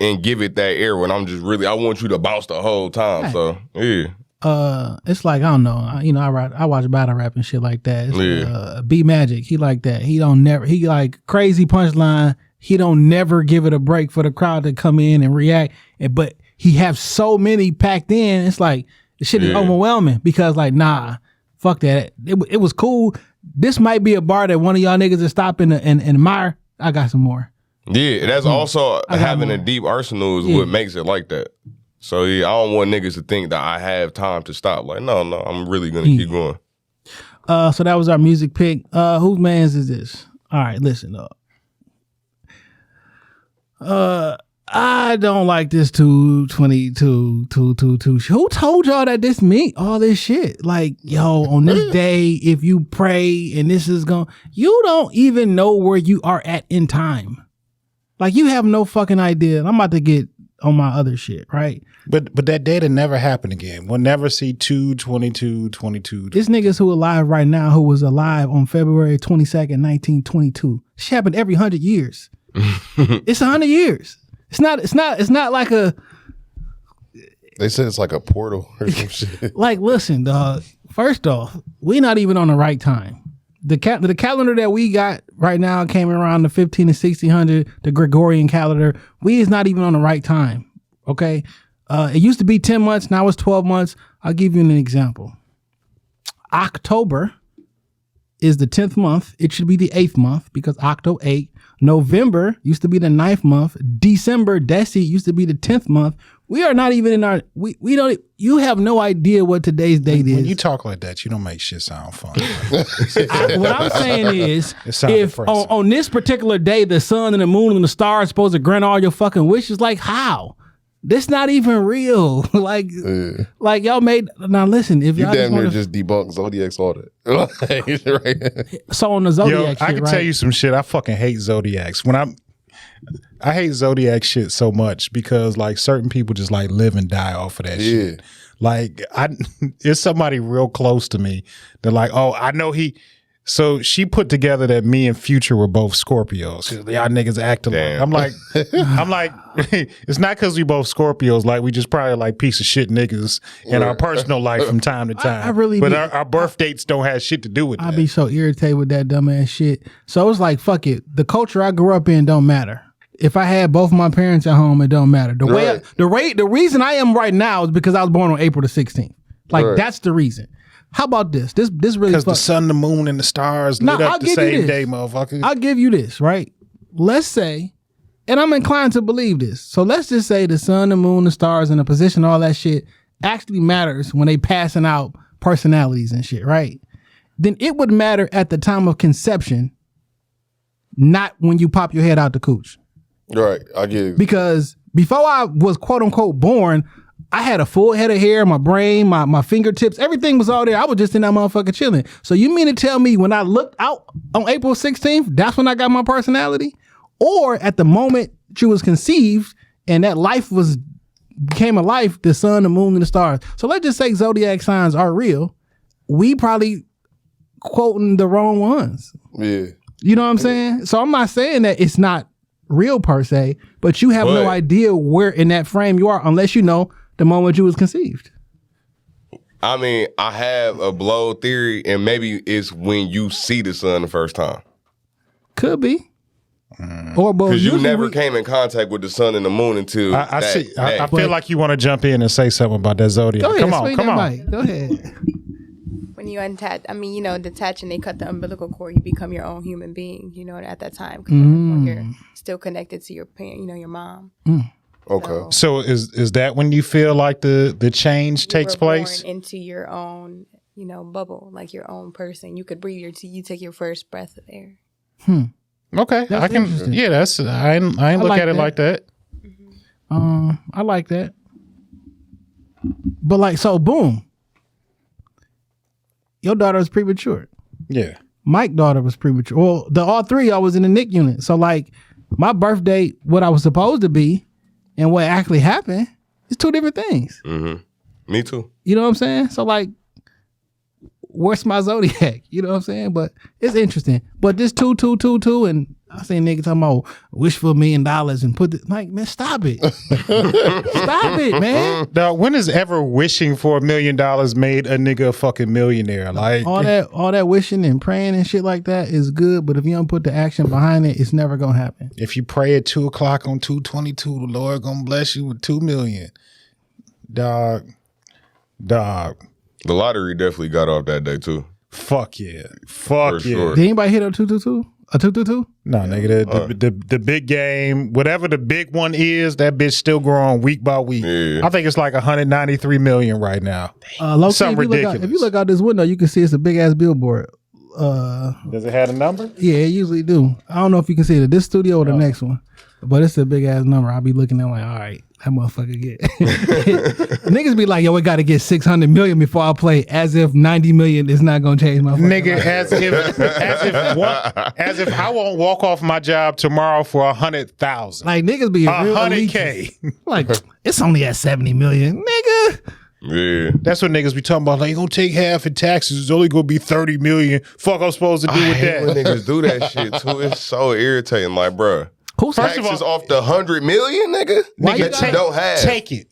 and give it that air when I'm just really, I want you to bounce the whole time. Right. So yeah. It's like I don't know. I watch battle rap and shit like that. It's, B Magic, he like that. He like crazy punchline. He don't never give it a break for the crowd to come in and react. But he have so many packed in. It's like the shit is overwhelming because like nah, fuck that. It was cool. This might be a bar that one of y'all niggas is stopping and admire. I got some more. Yeah, that's also having a deep arsenal is what makes it like that. So yeah, I don't want niggas to think that I have time to stop. Like, no, I'm really gonna keep going. So that was our music pick. Whose man's is this? All right, listen up. I don't like this 222. Who told y'all that this mean all this shit? Like, yo, on this day, if you pray and this is you don't even know where you are at in time. Like, you have no fucking idea. I'm about to get on my other shit, right? But that data never happened again. We'll never see 2/22/22. This niggas who alive right now who was alive on February 22nd, 1922. Shit happened every 100 years. It's 100 years. It's not like a. They said it's like a portal or some shit. Like, listen, dog. First off, we not even on the right time. The calendar that we got right now came around the 15 and 1600. The Gregorian calendar. We is not even on the right time. Okay, it used to be 10 months. Now it's 12 months. I'll give you an example. October is the 10th month. It should be the 8th month because Octo 8. November used to be the 9th month. December, Deci, used to be the 10th month. We are not even in our, we don't, you have no idea what today's date is. When you talk like that, you don't make shit sound fun. What I'm saying is, if on this particular day, the sun and the moon and the stars are supposed to grant all your fucking wishes, like how? This not even real. Like y'all made, now listen, if y'all damn near just debunk Zodiac's all that. Right. So on the Zodiac shit, I can tell you some shit. I fucking hate Zodiacs. I hate Zodiac shit so much because like certain people just like live and die off of that shit. Like it's somebody real close to me. They're like, oh, I know he. So she put together that me and Future were both Scorpios. Y'all niggas act alike. I'm like, it's not because we both Scorpios. Like we just probably like piece of shit niggas in our personal life from time to time. But our birth dates don't have shit to do with that. I'd be so irritated with that dumbass shit. So it's like, fuck it. The culture I grew up in don't matter. If I had both my parents at home, it don't matter. The reason I am right now is because I was born on April the 16th. Like that's the reason. How about this? This really because the sun, the moon, and the stars lit up the same day, motherfucker. I'll give you this, right? Let's say, and I'm inclined to believe this. So let's just say the sun, the moon, the stars, and the position, all that shit actually matters when they passing out personalities and shit, right? Then it would matter at the time of conception, not when you pop your head out the cooch. Right, I get it. Because before I was quote unquote born, I had a full head of hair, my brain, my fingertips, everything was all there. I was just in that motherfucker chilling. So you mean to tell me when I looked out on April 16th, that's when I got my personality? Or at the moment she was conceived and that life became a life, the sun, the moon, and the stars. So let's just say zodiac signs are real. We probably quoting the wrong ones. Yeah. You know what I'm saying? So I'm not saying that it's not real per se, but you have no idea where in that frame you are unless you know the moment you was conceived. I mean, I have a blow theory, and maybe it's when you see the sun the first time. Could be. Because you never came in contact with the sun and the moon until I feel like you want to jump in and say something about that zodiac. Go ahead, Come on. Mike. Go ahead. When you detach and they cut the umbilical cord, you become your own human being, at that time. Because you're still connected to your parent, your mom. Okay. So is that when you feel like the change takes place? Born into your own, bubble, like your own person. You could breathe you take your first breath of air. Okay. I ain't look like at it that. like that. I like that. But so boom. Your daughter was premature. Yeah. Mike's daughter was premature. Well, all three of y'all was in the NIC unit. So my birthday, what I was supposed to be and what actually happened is two different things. Mm-hmm. Me too. You know what I'm saying? So where's my zodiac? You know what I'm saying? But it's interesting. But this 2, 2, 2, 2, and I seen niggas talking about wish for $1 million and put it man, stop it. Stop it, man. Dog, when has ever wishing for $1 million made a nigga a fucking millionaire? Like all that wishing and praying and shit like that is good, but if you don't put the action behind it, it's never gonna happen. If you pray at 2:00 on 2/22, the Lord gonna bless you with $2 million. Dog. The lottery definitely got off that day too. Fuck yeah. Fuck yeah. Did anybody hit a 222? A 222? No, nigga. The big game, whatever the big one is, that bitch still growing week by week. Yeah. I think it's like 193 million right now. Something ridiculous. If you look out this window, you can see it's a big ass billboard. Does it have a number? Yeah, it usually do. I don't know if you can see it at this studio or the next one, but it's a big ass number. I'll be looking at all right, that motherfucker get. Niggas be like, yo, we got to get 600 million before I play, as if 90 million is not gonna change my nigga. Life. As if I won't walk off my job tomorrow for 100,000. Like niggas be 100K. Like it's only at 70 million, nigga. Yeah, that's what niggas be talking about. Like, you gonna take half in taxes? It's only gonna be 30 million. Fuck, I'm supposed to do with that? When niggas do that shit too, it's so irritating. Like, bruh, taxes off the 100 million, nigga. Nigga, you don't have. Take it.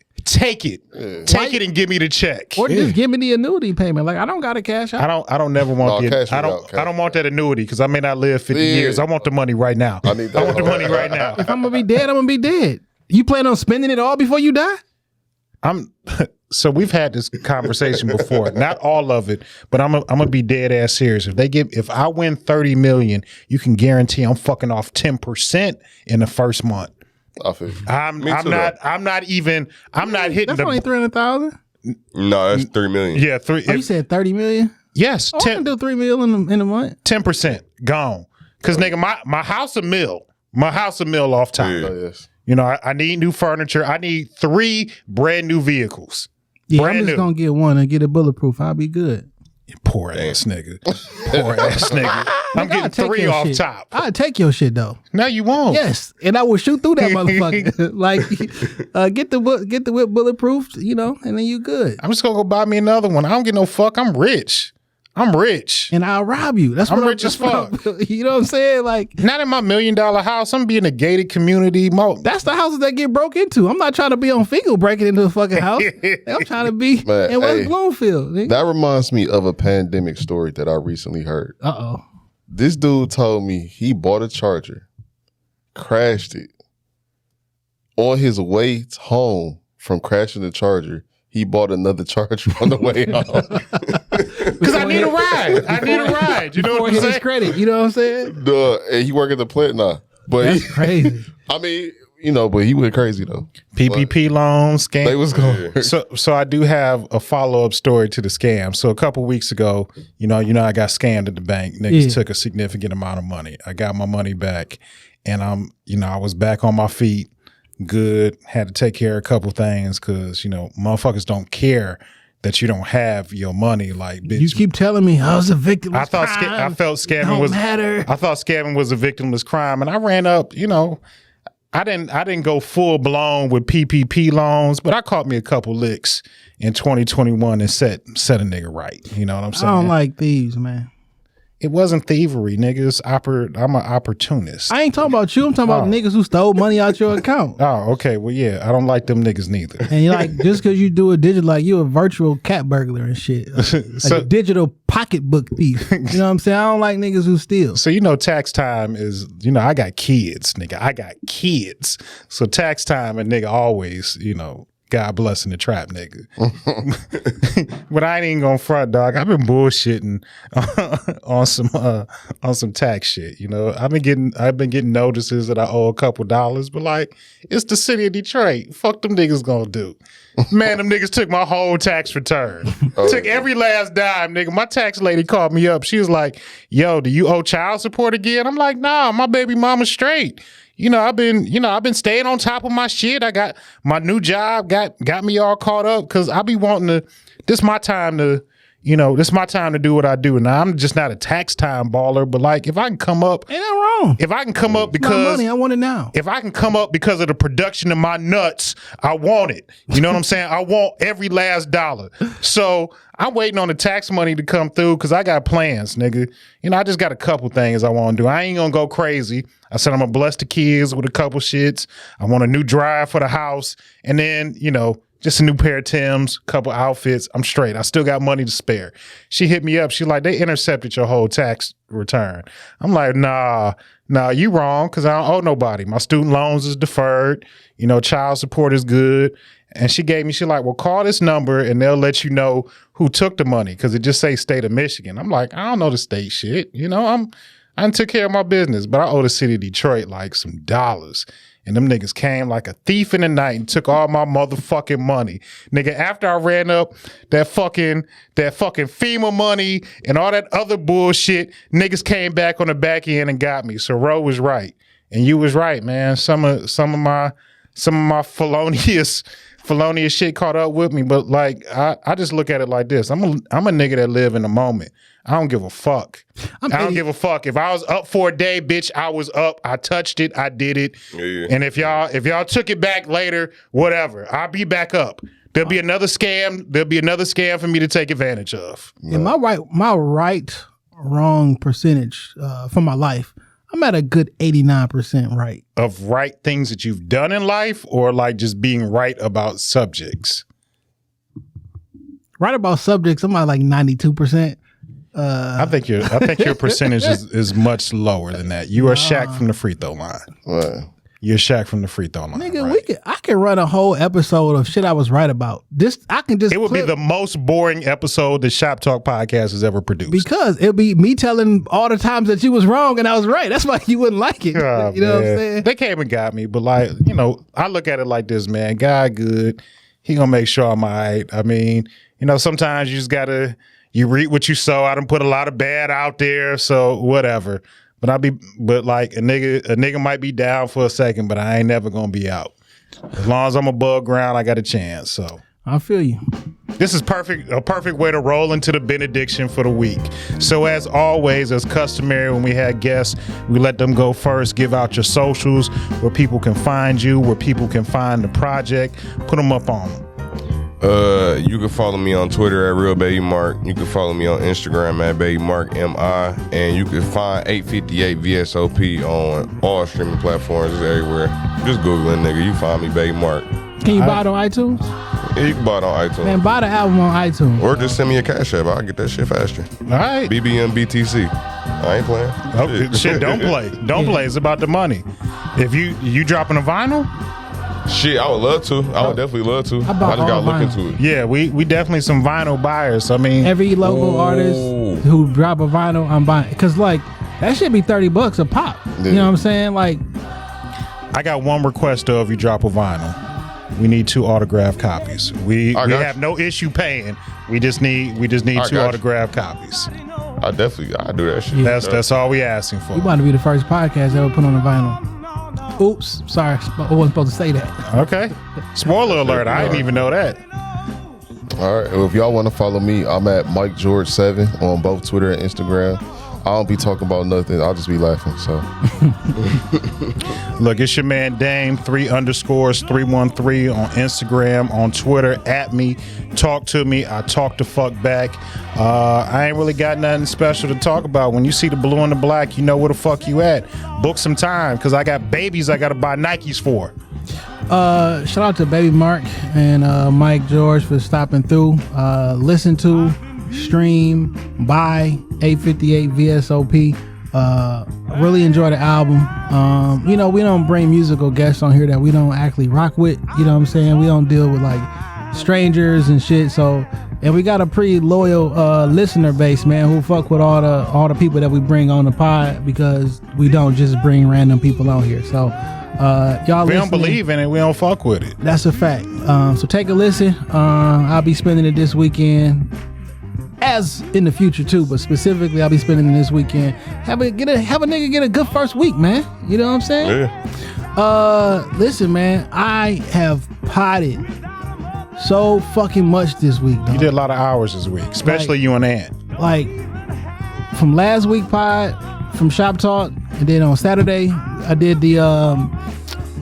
Yeah. Take it and give me the check. Or just give me the annuity payment. Like I don't gotta cash out. I don't never want I don't want that annuity because I may not live 50 years. I want the money right now. I want the money right now. If I'm gonna be dead, I'm gonna be dead. You plan on spending it all before you die? So we've had this conversation before. Not all of it, but I'm gonna be dead ass serious. If I win 30 million, you can guarantee I'm fucking off 10% in the first month. I'm not hitting. That's only 300,000. No, that's 3 million. Yeah, you said 30 million? Yes, I can do 3 million in a month. 10% gone. Cause nigga, my house a mill. My house a mill off top. Yeah. Oh, yes. You know, I need new furniture. I need 3 brand new vehicles. Yeah, I'm just gonna get one and get it bulletproof. I'll be good. Poor ass nigga. Poor ass nigga. I'm getting 3 off shit. top. I'll take your shit though. No, you won't. Yes, and I will shoot through that motherfucker. Like, get the whip bulletproof, and then you good. I'm just gonna go buy me another one. I don't get no fuck. I'm rich. And I'll rob you. That's I'm what rich as fuck. You know what I'm saying? Like, not in my $1 million house. I'm being a gated community. That's the houses that get broke into. I'm not trying to be on Fingal breaking into a fucking house. I'm trying to be in West Bloomfield. Nigga. That reminds me of a pandemic story that I recently heard. Uh-oh. This dude told me he bought a charger, crashed it. On his way home from crashing the charger, he bought another charger on the way home. Because I need a ride. You know what I'm saying? His credit. You know what I'm saying? And he work at the plant now. But that's crazy. I mean, but he went crazy though. PPP loans, scam. They was going. So I do have a follow-up story to the scam. So a couple weeks ago, I got scammed at the bank. Niggas took a significant amount of money. I got my money back, and I was back on my feet. Good. Had to take care of a couple things because motherfuckers don't care that you don't have your money. Like, bitch, you keep telling me I was a victim. I felt scamming was matter. I thought scamming was a victimless crime, and I ran up. I didn't go full blown with PPP loans, but I caught me a couple licks in 2021 and set a nigga right. You know what I'm saying? I don't like thieves, man. It wasn't thievery, niggas. I'm an opportunist. I ain't talking about you. I'm talking about niggas who stole money out your account. Oh, okay. Well, yeah, I don't like them niggas neither. And you're like, just because you do a digital, like you a virtual cat burglar and shit. Like a digital pocketbook thief. You know what I'm saying? I don't like niggas who steal. So, you know, tax time is, you know, I got kids, nigga. I got kids. So tax time a nigga always, you know, God blessing the trap nigga. But I ain't even gonna front, dog. I've been bullshitting on some tax shit. You know, I've been getting notices that I owe a couple dollars, but like, it's the city of Detroit. Fuck them niggas gonna do. Man, them niggas took my whole tax return. Took every last dime, nigga. My tax lady called me up. She was like, yo, do you owe child support again? I'm like, nah, my baby mama's straight. I've been staying on top of my shit. I got my new job, got me all caught up because I be wanting to, this my time to do what I do. Now, I'm just not a tax time baller, but like if I can come up. Ain't that wrong? If I can come up because. My money, I want it now. If I can come up because of the production of my nuts, I want it. You know what I'm saying? I want every last dollar. So I'm waiting on the tax money to come through because I got plans, nigga. I just got a couple things I want to do. I ain't gonna go crazy. I said I'm gonna bless the kids with a couple shits. I want a new drive for the house. And then, just a new pair of Timbs, couple outfits. I'm straight. I still got money to spare. She hit me up. She like, they intercepted your whole tax return. I'm like, nah, you wrong because I don't owe nobody. My student loans is deferred. Child support is good. And she like, well, call this number and they'll let you know who took the money because it just say state of Michigan. I'm like, I don't know the state shit. I took care of my business, but I owe the city of Detroit like some dollars. And them niggas came like a thief in the night and took all my motherfucking money. Nigga, after I ran up that fucking FEMA money and all that other bullshit, niggas came back on the back end and got me. So Ro was right. And you was right, man. Some of my felonious shit caught up with me. But like, I just look at it like this. I'm a nigga that live in the moment. I don't give a fuck. I don't give a fuck. If I was up for a day, bitch, I was up. I touched it. I did it. Yeah. And if y'all took it back later, whatever, I'll be back up. There'll be another scam. There'll be another scam for me to take advantage of. And my wrong percentage for my life, I'm at a good 89% right. Of right things that you've done in life or like just being right about subjects? Right about subjects, I'm at like 92%. I think your percentage is much lower than that. You are Shaq from the free throw line. Right. You're Shaq from the free throw line. Nigga, right? I can run a whole episode of shit I was right about. It would be the most boring episode the Shop Talk podcast has ever produced. Because it'll be me telling all the times that you was wrong and I was right. That's why you wouldn't like it. Oh, you know what I'm saying? They came and got me, but like, I look at it like this, man. God good. He gonna make sure I'm all right. I mean, sometimes you just gotta you reap what you sow. I done put a lot of bad out there, so whatever. But like a nigga might be down for a second, but I ain't never gonna be out. As long as I'm above ground, I got a chance. So I feel you. This is a perfect way to roll into the benediction for the week. So as always, as customary when we had guests, we let them go first. Give out your socials, where people can find you, where people can find the project. Put them up on them. You can follow me on Twitter at RealBabyMark. You can follow me on Instagram at BabyMarkMI. And you can find 858 VSOP on all streaming platforms everywhere. Just Google it, nigga. You find me, Baby Mark. Can you buy it on iTunes? Yeah, you can buy it on iTunes. Man, buy the album on iTunes. Or just send me a cash app. I'll get that shit faster. All right. BBMBTC. I ain't playing. Oh, shit, don't play. Don't play. It's about the money. If you dropping a vinyl? Shit, I would love to. I would definitely love to. I just gotta look into it. Yeah, we definitely some vinyl buyers. I mean, every local artist who drop a vinyl, I'm buying. Because like that should be $30 a pop. Yeah. You know what I'm saying? Like, I got one request though. If you drop a vinyl, we need 2 autographed copies. We have no issue paying. We just need 2 autographed copies. I do that shit. Yeah. That's all we asking for. We want to be the first podcast ever put on a vinyl. Oops, sorry, I wasn't supposed to say that. Okay. Spoiler alert, I didn't even know that. All right, well, if y'all want to follow me, I'm at Mike George 7 on both Twitter and Instagram. I don't be talking about nothing. I'll just be laughing. So, look, it's your man Dame 3_313 on Instagram, on Twitter, at me. Talk to me. I talk the fuck back. I ain't really got nothing special to talk about. When you see the blue and the black, you know where the fuck you at. Book some time, because I got babies I got to buy Nikes for. Shout out to Baby Mark and Mike George for stopping through. Listen to, stream, buy 858 VSOP. Really enjoy the album. We don't bring musical guests on here that we don't actually rock with. You know what I'm saying? We don't deal with like strangers and shit. So, and we got a pretty loyal listener base, man, who fuck with all the people that we bring on the pod, because we don't just bring random people on here. So y'all we listening, don't believe in it, we don't fuck with it. That's a fact. So take a listen. I'll be spending it this weekend, as in the future too, but specifically I'll be spending it this weekend. Have a nigga get a good first week, man. You know what I'm saying? Yeah. Listen, man, I have potted so fucking much this week, dog. You did a lot of hours this week, especially you and Ant. Like from last week pod, from Shop Talk, and then on Saturday I did the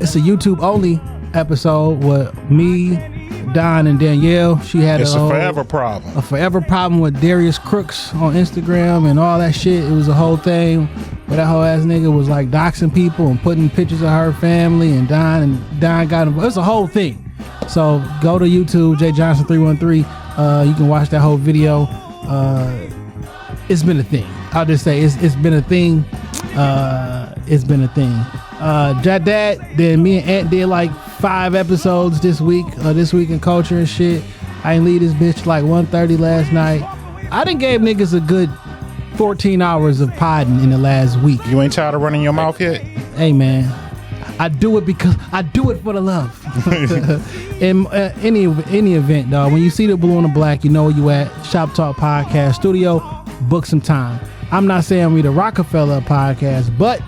it's a YouTube only episode with me, Don, and Danielle. She had it's a forever problem. A forever problem with Darius Crooks on Instagram and all that shit. It was a whole thing where that whole ass nigga was like doxing people and putting pictures of her family, and Don got involved. It's a whole thing. So go to YouTube, J Johnson 313. You can watch that whole video. It's been a thing. I'll just say it's been a thing. It's been a thing. Dad, then me and Ant did like 5 episodes this week in culture and shit. I ain't leave this bitch like 1:30 last night. I done gave niggas a good 14 hours of podding in the last week. You ain't tired of running your mouth yet? Hey man, I do it because I do it for the love. In any event, dog, when you see the blue and the black, you know where you at. Shop Talk Podcast Studio. Book some time. I'm not saying we the Rockefeller podcast, but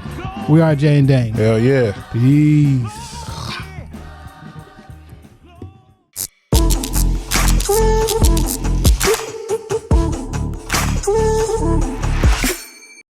we are Jay and Dane. Hell yeah. Peace.